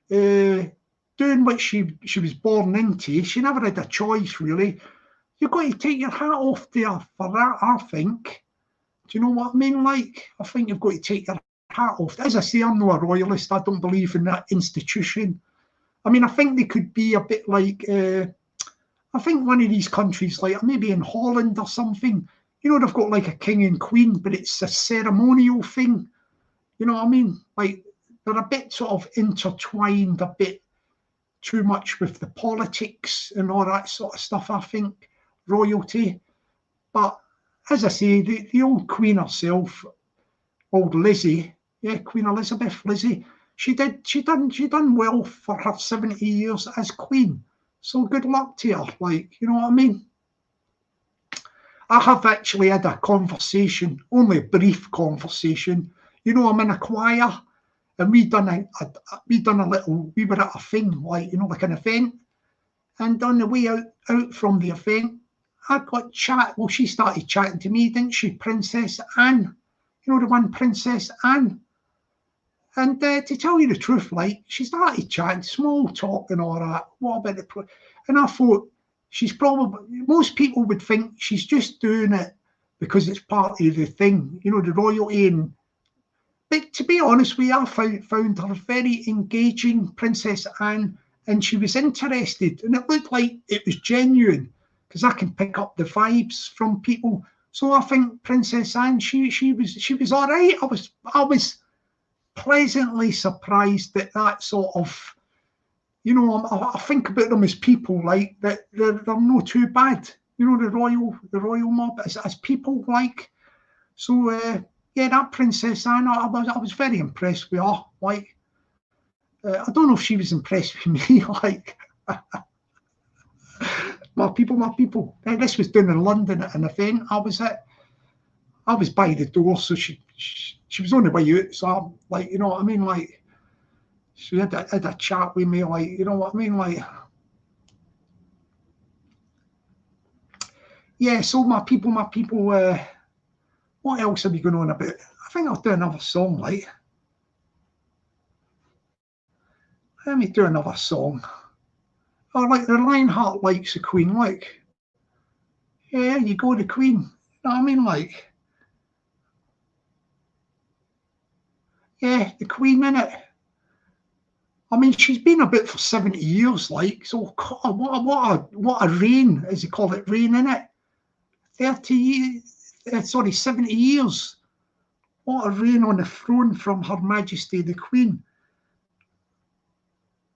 doing what she was born into. She never had a choice, really. You've got to take your hat off there for that, I think. Do you know what I mean? Like, I think you've got to take your hat off. As I say, I'm not a royalist. I don't believe in that institution. I mean, I think they could be a bit like, I think one of these countries, like maybe in Holland or something, you know, they've got like a king and queen, but it's a ceremonial thing. You know what I mean? Like, they're a bit sort of intertwined, a bit too much with the politics and all that sort of stuff, I think, royalty. But as I say, the old queen herself, old Lizzie, yeah, Queen Elizabeth, Lizzie, she done well for her 70 years as queen. So good luck to her, like, you know what I mean? I have actually had a conversation, only a brief conversation. You know, I'm in a choir, and we were at a thing, like, you know, like an event. And on the way out from the event, I got chat. Well, she started chatting to me, didn't she? Princess Anne, you know, the one Princess Anne. And to tell you the truth, like, she started chatting, small talk and all that. What about the? And I thought, she's probably, most people would think she's just doing it because it's part of the thing, you know, the royalty. And but to be honest, I found her very engaging, Princess Anne, and she was interested, and it looked like it was genuine because I can pick up the vibes from people. So I think Princess Anne, she was all right. I was pleasantly surprised at that sort of, you know, I think about them as people, like, that they're not too bad, you know, the royal mob as people, like. So yeah, that Princess Anne, I was very impressed with her, like. I don't know if she was impressed with me, like. my people. This was done in London at an event I was at. I was by the door, so she was on the way out, so I'm like, you know what I mean, like, she had a chat with me, like, you know what I mean, like. Yeah, so my people, what else are we going on about? I think I'll do another song, like. Let me do another song. Oh, like the Lionheart likes the Queen, like. Yeah, you go, the Queen. You know what I mean, like. Yeah, the Queen, innit? I mean, she's been about for 70 years, like. So, God, what a reign, as they call it, reign, innit? 30 years, 70 years. What a reign on the throne from Her Majesty the Queen.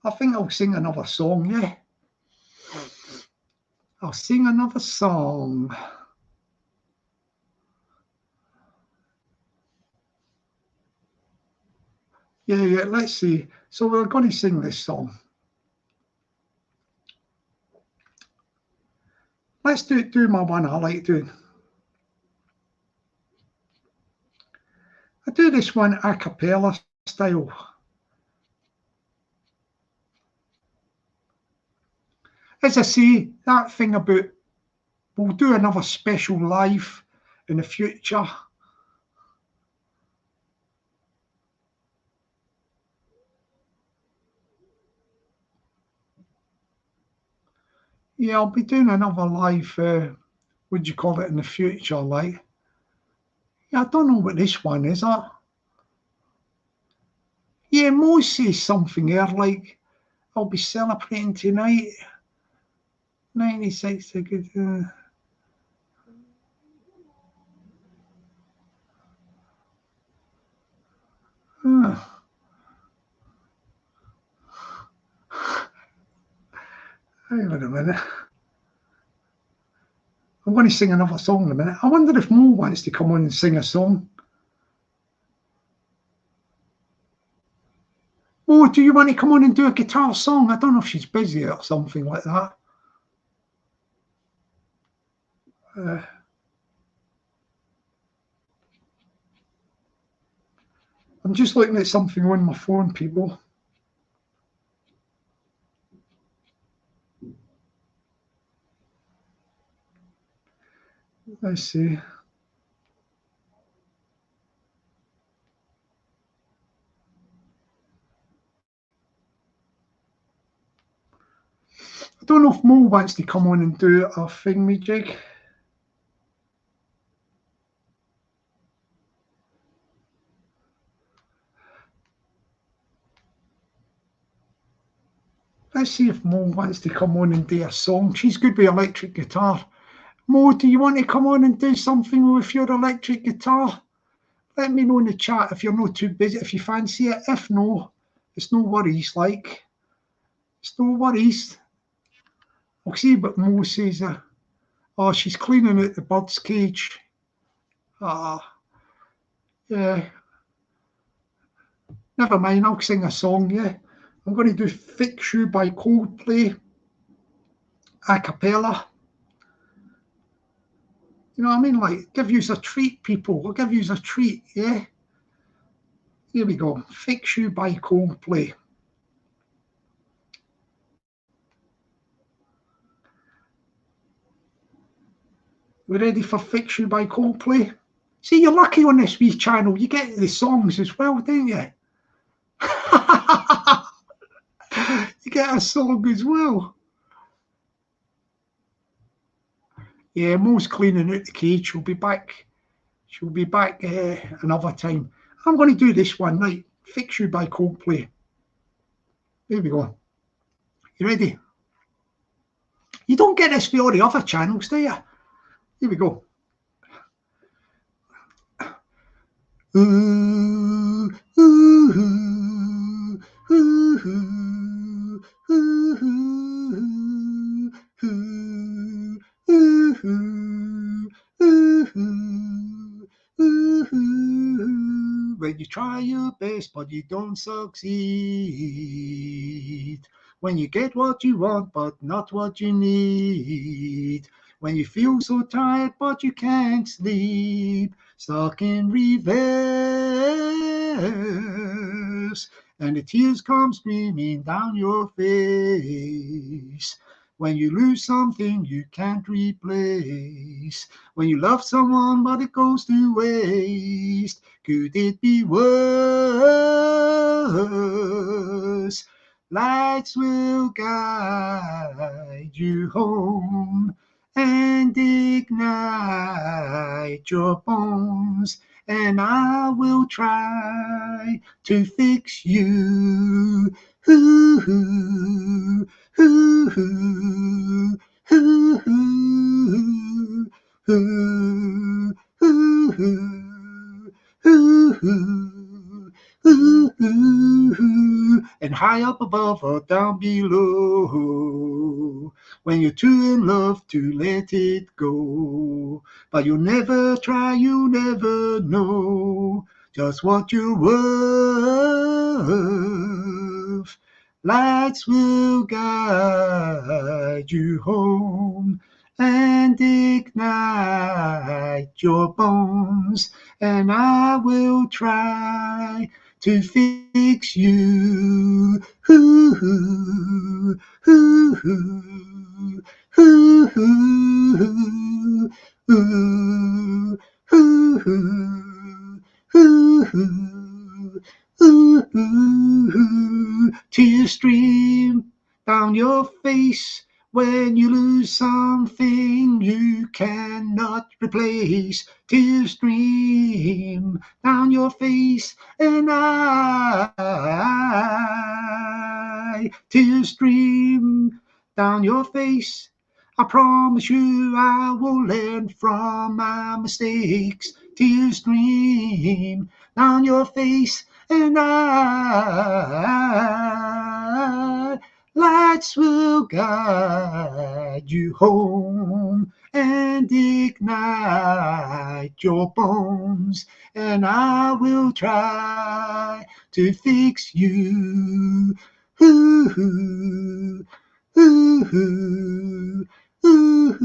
I think I'll sing another song, yeah. I'll sing another song. Yeah, let's see. So we're going to sing this song. Let's do my one I like doing. I do this one a cappella style. As I say, that thing about we'll do another special live in the future. Yeah, I'll be doing another live, what do you call it, in the future, like. Yeah, I don't know what this one is. Yeah, Mo says something here, like, I'll be celebrating tonight. 96, a good... Hang on a minute. I'm going to sing another song in a minute. I wonder if Mo wants to come on and sing a song. Mo, do you want to come on and do a guitar song? I don't know if she's busy or something like that. I'm just looking at something on my phone, people. Let's see. I don't know if Mo wants to come on and do a thingamajig. Let's see if Mo wants to come on and do a song. She's good with electric guitar. Mo, do you want to come on and do something with your electric guitar? Let me know in the chat if you're not too busy, if you fancy it. If no, it's no worries, like. It's no worries. I'll see what Mo says. Oh, she's cleaning out the bird's cage. Yeah. Never mind, I'll sing a song, yeah. I'm going to do Fix You by Coldplay, a cappella. You know what I mean? Like, give you a treat, people. I'll give you a treat, yeah? Here we go. Fix You by Coldplay. We ready for Fix You by Coldplay? See, you're lucky on this wee channel. You get the songs as well, don't you? You get a song as well. Yeah, Mo's cleaning out the cage. She'll be back. She'll be back another time. I'm going to do this one, right? Fix You by Coldplay. There we go. You ready? You don't get this with all the other channels, do you? Here we go. Ooh, ooh, ooh, ooh, ooh, ooh, when you try your best but you don't succeed, when you get what you want but not what you need, when you feel so tired but you can't sleep, stuck in reverse, and the tears come streaming down your face. When you lose something you can't replace, when you love someone but it goes to waste, could it be worse? Lights will guide you home and ignite your bones, and I will try to fix you. Ooh, ooh, ooh, ooh, ooh, ooh, ooh, ooh, ooh, and high up above or down below, when you're too in love to let it go. But you'll never try, you'll never know just what you're worth. Lights will guide you home and ignite your bones, and I will try to fix you. Hoo, hoo, hoo, hoo, hoo, hoo, hoo, hoo, hoo, hoo, hoo, hoo. Tears stream down your face when you lose something you cannot replace. Tears stream down your face, and tears stream down your face. I promise you I will learn from my mistakes. Tears stream down your face, and lights will guide you home and ignite your bones, and I will try to fix you. Ooh, ooh, ooh, ooh, ooh,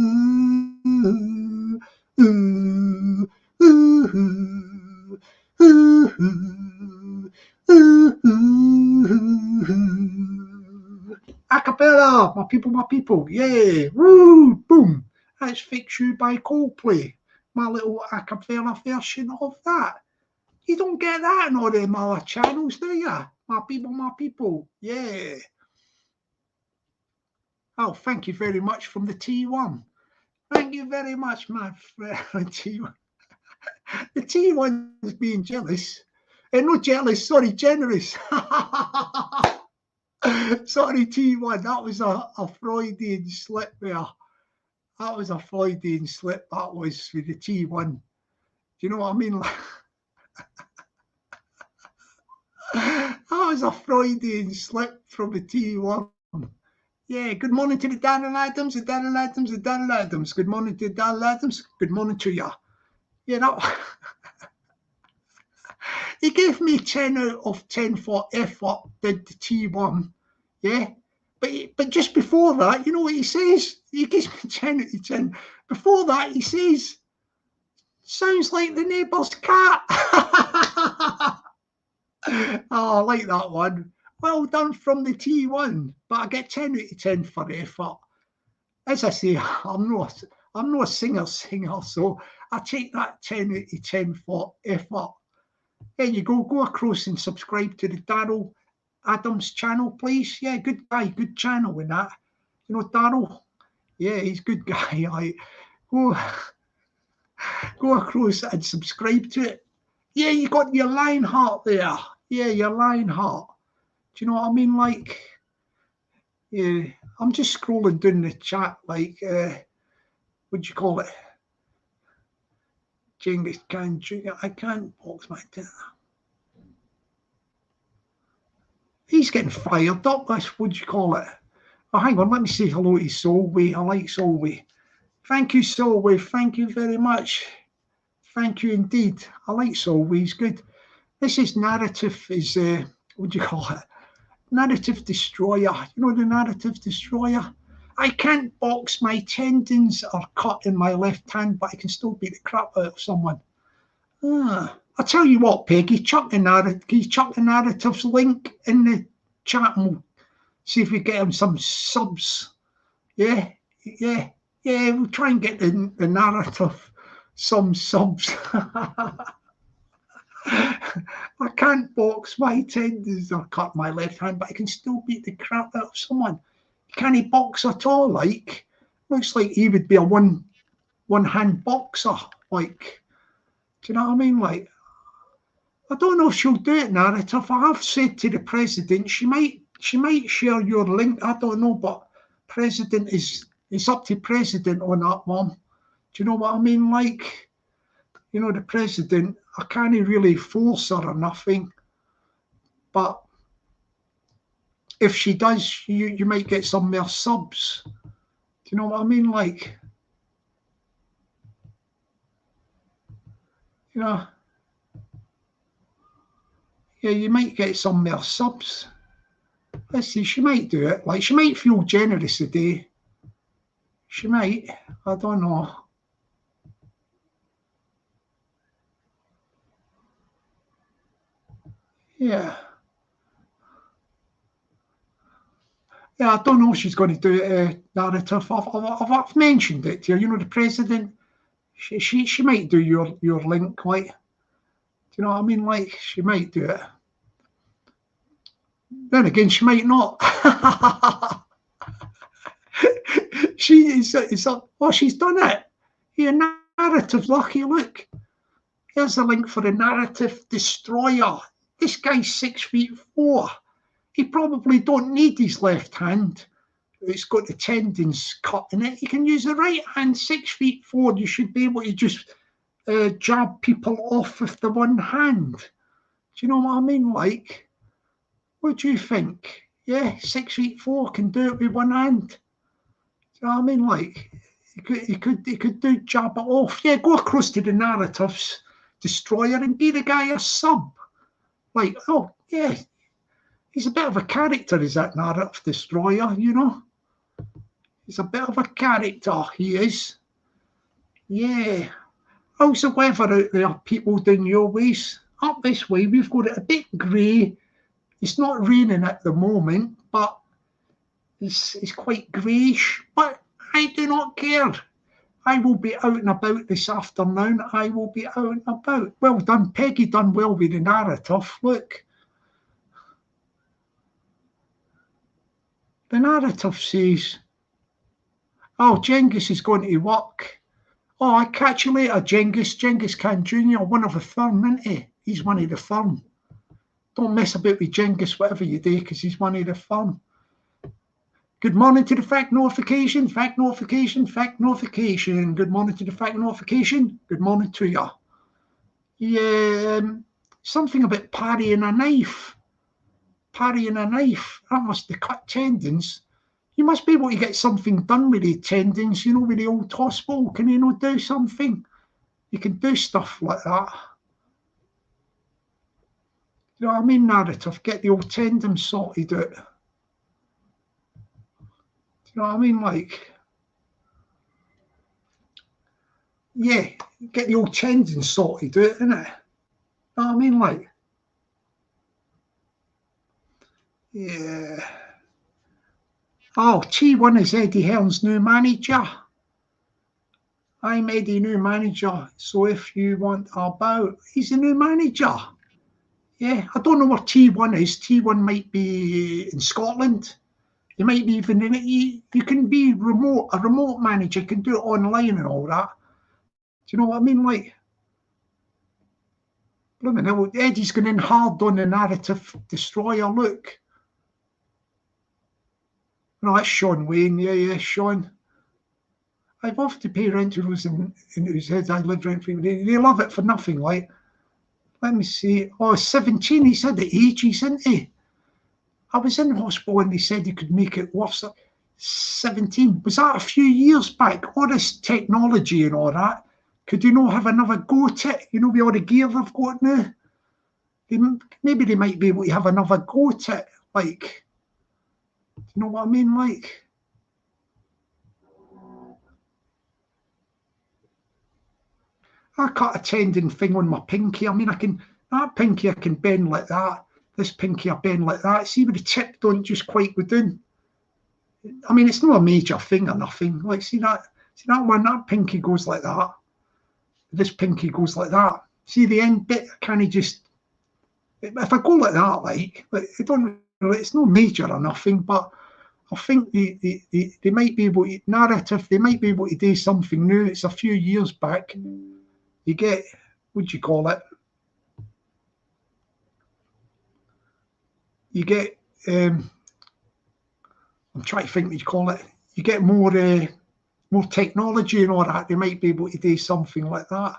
ooh, ooh, ooh, ooh, ooh. Acapella, my people, yeah, woo, boom. That's Fix You by Coldplay, my little acapella version of that. You don't get that in all them other channels, do you? My people, yeah. Oh, thank you very much from the T1. Thank you very much, my friend T1. The T1's being jealous. Not jealous, sorry, generous. Sorry, T1, that was a Freudian slip there. That was a Freudian slip, that was with the T1. Do you know what I mean? That was a Freudian slip from the T1. Yeah, good morning to the Daniel Adams, the Daniel Adams, the Daniel Adams. Good morning to the Daniel Adams. Good morning to you. You know, he gave me 10 out of 10 for effort, did the T1. Yeah. But just before that, you know what he says? He gives me 10 out of 10. Before that, he says, sounds like the neighbour's cat. Oh, I like that one. Well done from the T1, but I get 10 out of 10 for effort. As I say, I'm not a singer, so I take that 10 out of 10 for effort. There you go across and subscribe to the Daryl Adams channel, please. Yeah, good guy, good channel in that. You know, Daryl, yeah, he's a good guy. I go across and subscribe to it. Yeah, you got your Lionheart there. Yeah, your Lionheart. Do you know what I mean? Like, yeah, I'm just scrolling down the chat, like, what do you call it? Genghis Khan Jr. I can't box my dinner. He's getting fired up. That's what do you call it? Oh, hang on, let me say hello to Solway. I like Solway. Thank you, Solway. Thank you very much. Thank you indeed. I like Solway. He's good. This is narrative is what do you call it? Narrative destroyer. You know the narrative destroyer? I can't box, my tendons are cut in my left hand, but I can still beat the crap out of someone. I'll tell you what, Peggy, chuck the narratives link in the chat and we'll see if we get him some subs. Yeah, we'll try and get the narrative some subs. I can't box, my tendons are cut my left hand, but I can still beat the crap out of someone. Can he box at all? Like, looks like he would be a one hand boxer. Like, do you know what I mean? Like, I don't know if she'll do it, narrative. I have said to the president, she might share your link. I don't know, but president it's up to president on that one. Do you know what I mean? Like, you know, the president, I can't really force her or nothing, but if she does, you might get some more subs. Do you know what I mean? Like, you know, yeah, you might get some more subs. Let's see, she might do it. Like, she might feel generous today. She might. I don't know. Yeah. Yeah, I don't know if she's going to do a narrative. I've mentioned it to her. You know, the president, she might do your link, like, do you know what I mean? Like, she might do it. Then again, she might not. She's oh, she's done it. Yeah, narrative, lucky, look. Here's a link for the narrative destroyer. This guy's 6'4". He probably don't need his left hand. It's got the tendons cut in it. He can use the right hand. 6'4". You should be able to just jab people off with the one hand. Do you know what I mean? Like, what do you think? Yeah, 6'4" can do it with one hand. Do you know what I mean? Like, he could do jab it off. Yeah, go across to the narratives destroyer and be the guy a sub. Like, oh yeah, he's a bit of a character, is that narrative destroyer, you know? He's a bit of a character, he is. Yeah. How's the weather out there, people down your ways? Up this way, we've got it a bit grey. It's not raining at the moment, but it's quite greyish. But I do not care. I will be out and about this afternoon. I will be out and about. Well done, Peggy, done well with the narrative. Look. The narrative says, oh, Genghis is going to work. Oh, I catch you later, Genghis. Genghis Khan Jr., one of the firm, isn't he? He's one of the firm. Don't mess about with Genghis, whatever you do, because he's one of the firm. Good morning to the fact notification, fact notification, fact notification. Good morning to the fact notification. Good morning to you. Yeah, something about parrying a knife. Parrying a knife. That must be cut tendons. You must be able to get something done with the tendons, you know, with the old hospital. Can you not do something? You can do stuff like that. You know what I mean? Narrative. Get the old tendons sorted out. You know what I mean? Like, yeah, get the old tendons sorted out, innit? You know what I mean? Like, yeah. Oh, T1 is Eddie Hearn's new manager. I'm Eddie, new manager. So if you want about, he's the new manager. Yeah, I don't know where T1 is. T1 might be in Scotland. You might be even in it. You can be remote. A remote manager can do it online and all that. Do you know what I mean? Like, blooming hell, Eddie's going in hard on the narrative destroyer. Look. No, that's Sean Wayne. Yeah, Sean. I've offered to pay rent to those in whose heads I live rent free. They love it for nothing. Like, let me see. Oh, 17. He said the age, isn't he? I was in hospital and they said you could make it worse. 17. Was that a few years back? All this technology and all that. Could you not have another go at it? You know, with all the gear they've got now. Maybe they might be able to have another go at it. Like, you know what I mean? Like, I cut a tendon thing on my pinky. I mean, that pinky I can bend like that. This pinky I bend like that. See, with the tip don't just quite go down. I mean, it's not a major thing or nothing. Like, see that one, that pinky goes like that. This pinky goes like that. See the end bit, kind of just, if I go like that, like it don't, it's not major or nothing, but I think they might be able to, narrative, they might be able to do something new. It's a few years back. You get, what do you call it? You get, I'm trying to think what you call it. You get more technology and all that. They might be able to do something like that.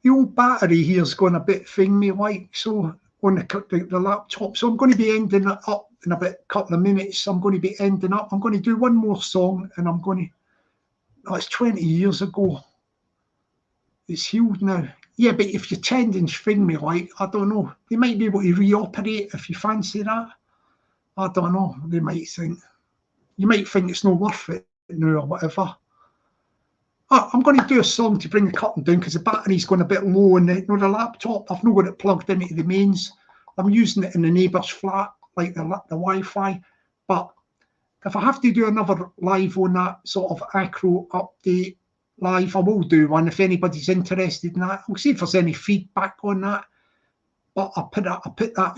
The old battery here's gone a bit thingy, like, so on the laptop. So I'm going to be ending it up in about a couple of minutes. I'm going to be ending up. I'm going to do one more song and I'm going to, it's 20 years ago. It's healed now. Yeah, but if your tendons thing me, like, I don't know. They might be able to reoperate if you fancy that. I don't know. They might think. you might think it's not worth it now or whatever. I'm going to do a song to bring the curtain down because the battery's going a bit low on the laptop. I've not got it plugged into the mains. I'm using it in the neighbour's flat, like the Wi-Fi. But if I have to do another live on that sort of ACRO update live, I will do one if anybody's interested in that. I'll see if there's any feedback on that. But I'll put that out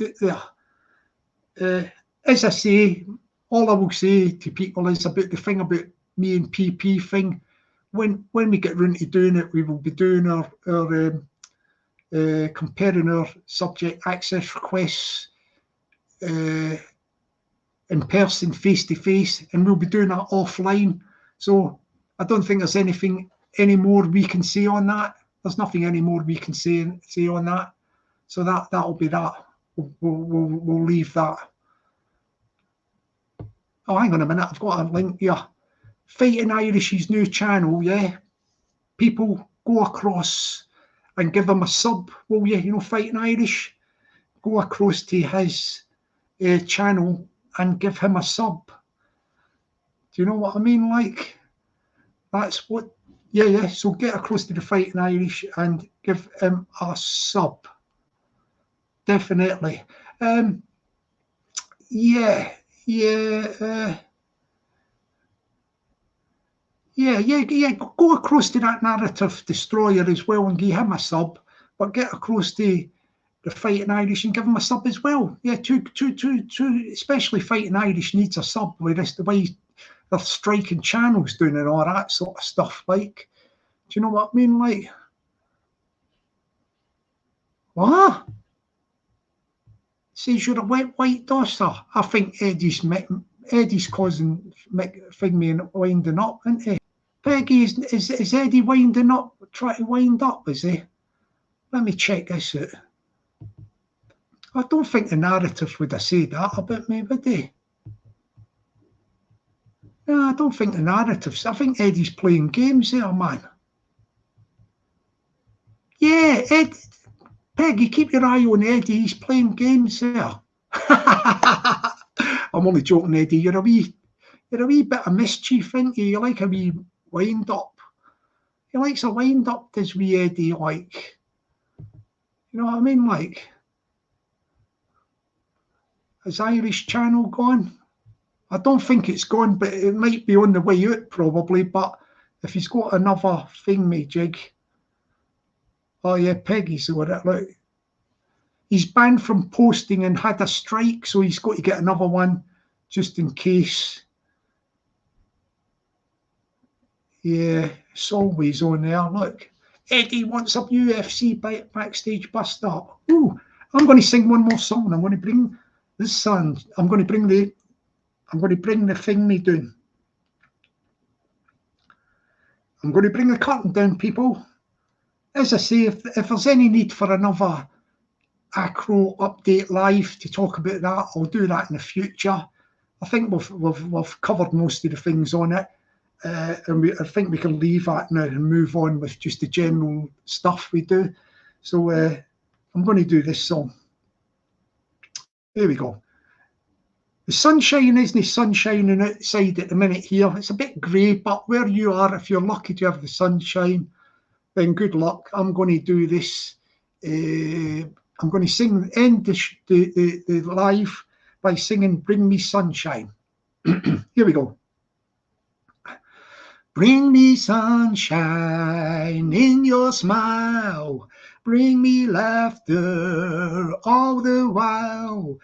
there. As I say, all I will say to people is about the thing about me and PP thing. When we get round to doing it, we will be doing our comparing our subject access requests in person, face to face, and we'll be doing that offline. So I don't think there's anything any more we can say on that. There's nothing any more we can say on that. So that'll be that. We'll leave that. Oh, hang on a minute. I've got a link here. Fighting Irish's new channel, yeah. People go across and give him a sub, will you? You know, Fighting Irish. Go across to his channel and give him a sub. Do you know what I mean? Like, that's what. Yeah. So get across to the Fighting Irish and give him a sub. Definitely. Yeah. Go across to that narrative destroyer as well and give him a sub, but get across to the Fighting Irish and give him a sub as well. Yeah, especially Fighting Irish needs a sub with this, the way they're striking channels doing and all that sort of stuff. Like, do you know what I mean? Like, what? Says you're a wet white dosser. I think Eddie's causing me and winding up, isn't he? Peggy, is Eddie winding up? Trying to wind up, is he? Let me check this out. I don't think the narrative would have said that about me, would they? No, I don't think the narratives. I think Eddie's playing games there, man. Yeah, Peggy, keep your eye on Eddie. He's playing games there. I'm only joking, Eddie. You're a wee bit of mischief, ain't you? You like a wee wind up. He likes a wind up, does wee Eddie, like. You know what I mean? Like, is Irish channel gone? I don't think it's gone, but it might be on the way out probably. But if he's got another thingamajig. Oh yeah, Peggy's got it. Look, he's banned from posting and had a strike, so he's got to get another one just in case. Yeah, it's always on there. Look, Eddie wants a UFC backstage bust up. Ooh, I'm going to sing one more song. I'm going to bring the sun. I'm going to bring the thing me down. I'm going to bring the curtain down, people. As I say, if there's any need for another ACRO update live to talk about that, I'll do that in the future. I think we've covered most of the things on it, and I think we can leave that now and move on with just the general stuff we do. So I'm going to do this song. There we go. The sunshine isn't sunshining outside at the minute here. It's a bit grey, but where you are, if you're lucky to have the sunshine, then good luck. I'm going to do this. I'm going to end the live by singing Bring Me Sunshine. Here we go. Bring me sunshine in your smile. Bring me laughter all the while.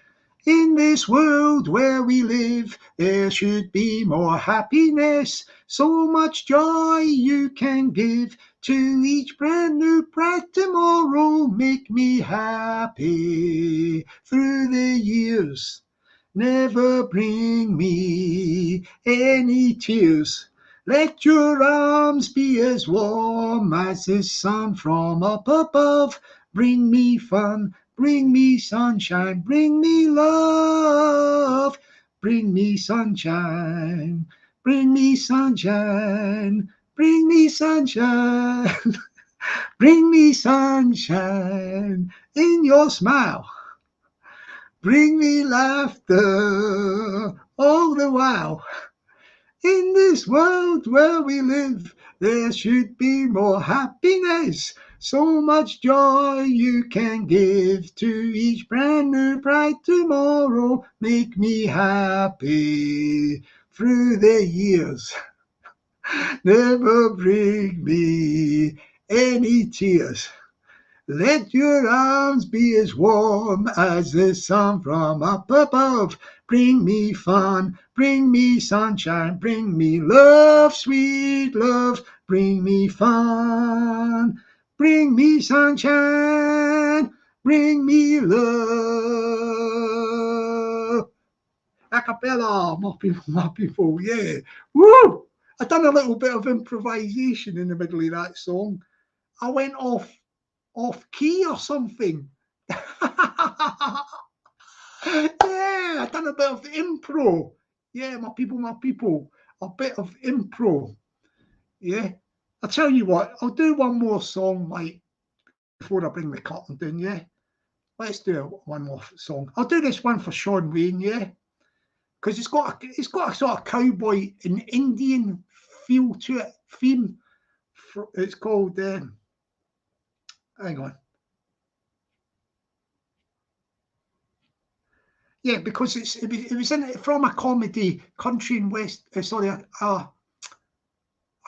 In this world where we live, there should be more happiness. So much joy you can give to each brand new bright tomorrow. Make me happy through the years. Never bring me any tears. Let your arms be as warm as the sun from up above. Bring me fun. Bring me sunshine, bring me love, bring me sunshine, bring me sunshine, bring me sunshine, bring me sunshine in your smile, bring me laughter all the while. In this world where we live, there should be more happiness. So much joy you can give to each brand new bright tomorrow. Make me happy through the years. Never bring me any tears. Let your arms be as warm as the sun from up above. Bring me fun, bring me sunshine, bring me love, sweet love. Bring me fun, bring me sunshine, bring me love. A cappella, my people, yeah. Woo! I done a little bit of improvisation in the middle of that song. I went off key or something. Yeah, I done a bit of impro. Yeah, my people, a bit of impro. Yeah, I'll tell you what, I'll do one more song, mate, before I bring the curtain down. Yeah, let's do one more song. I'll do this one for Sean Wayne. Yeah, because it's got a sort of cowboy and Indian feel to it. Theme. It's called. Hang on. Yeah, because it was in from a comedy, country and west. Sorry, a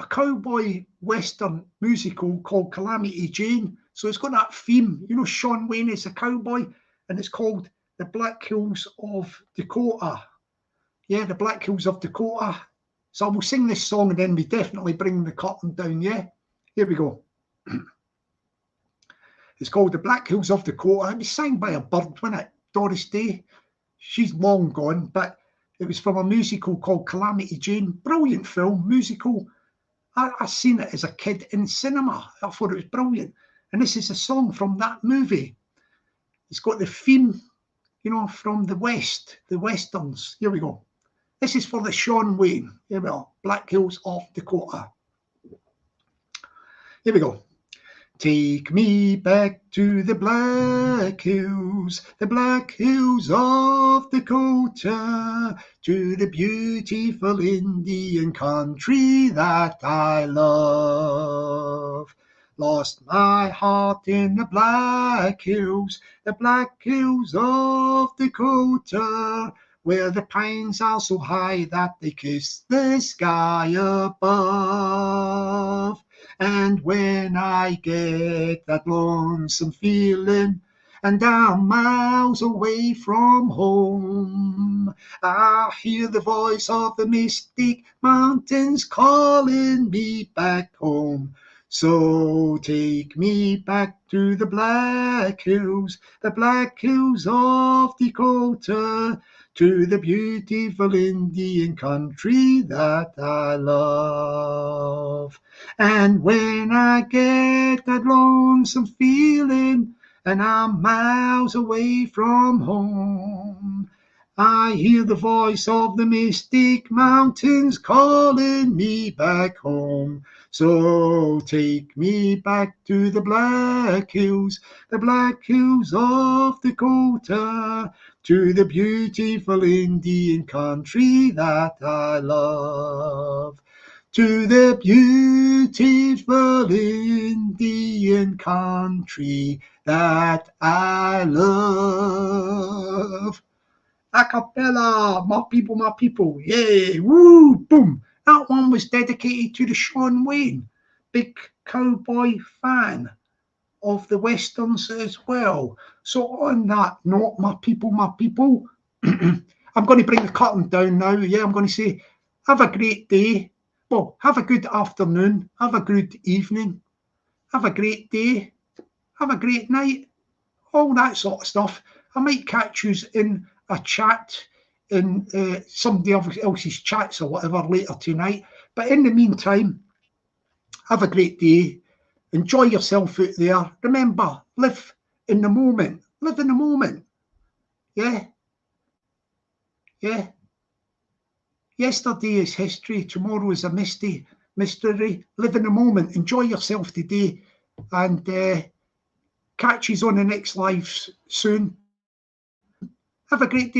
cowboy western musical called Calamity Jane. So it's got that theme. You know, Sean Wayne is a cowboy, and it's called the Black Hills of Dakota. Yeah, the Black Hills of Dakota. So I will sing this song, and then we definitely bring the curtain down. Yeah, here we go. It's called the Black Hills of Dakota. It was sang by a bird, wasn't it? Doris Day. She's long gone, but it was from a musical called Calamity Jane. Brilliant film, musical. I seen it as a kid in cinema. I thought it was brilliant. And this is a song from that movie. It's got the theme, you know, from the West, the Westerns. Here we go. This is for the Sean Wayne. Here we are, Black Hills of Dakota. Here we go. Take me back to the Black Hills of Dakota, to the beautiful Indian country that I love. Lost my heart in the Black Hills of Dakota, where the pines are so high that they kiss the sky above. And when I get that lonesome feeling, and I'm miles away from home, I hear the voice of the mystic mountains calling me back home. So take me back to the Black Hills of Dakota, to the beautiful Indian country that I love. And when I get that lonesome feeling, and I'm miles away from home, I hear the voice of the mystic mountains calling me back home. So take me back to the Black Hills of Dakota, to the beautiful Indian country that I love. To the beautiful Indian country that I love. A cappella, my people, yeah, woo, boom. That one was dedicated to the Sean Wayne, big cowboy fan of the Westerns as well. So on that note, my people, I'm going to bring the curtain down now. Yeah, I'm going to say, have a great day. Well, have a good afternoon. Have a good evening. Have a great day. Have a great night. All that sort of stuff. I might catch you in a chat in somebody else's chats or whatever later tonight. But in the meantime, have a great day. Enjoy yourself out there. Remember, live in the moment. Live in the moment. Yeah. Yeah. Yesterday is history. Tomorrow is a mystery. Live in the moment. Enjoy yourself today. And catch you on the next live soon. Have a great day.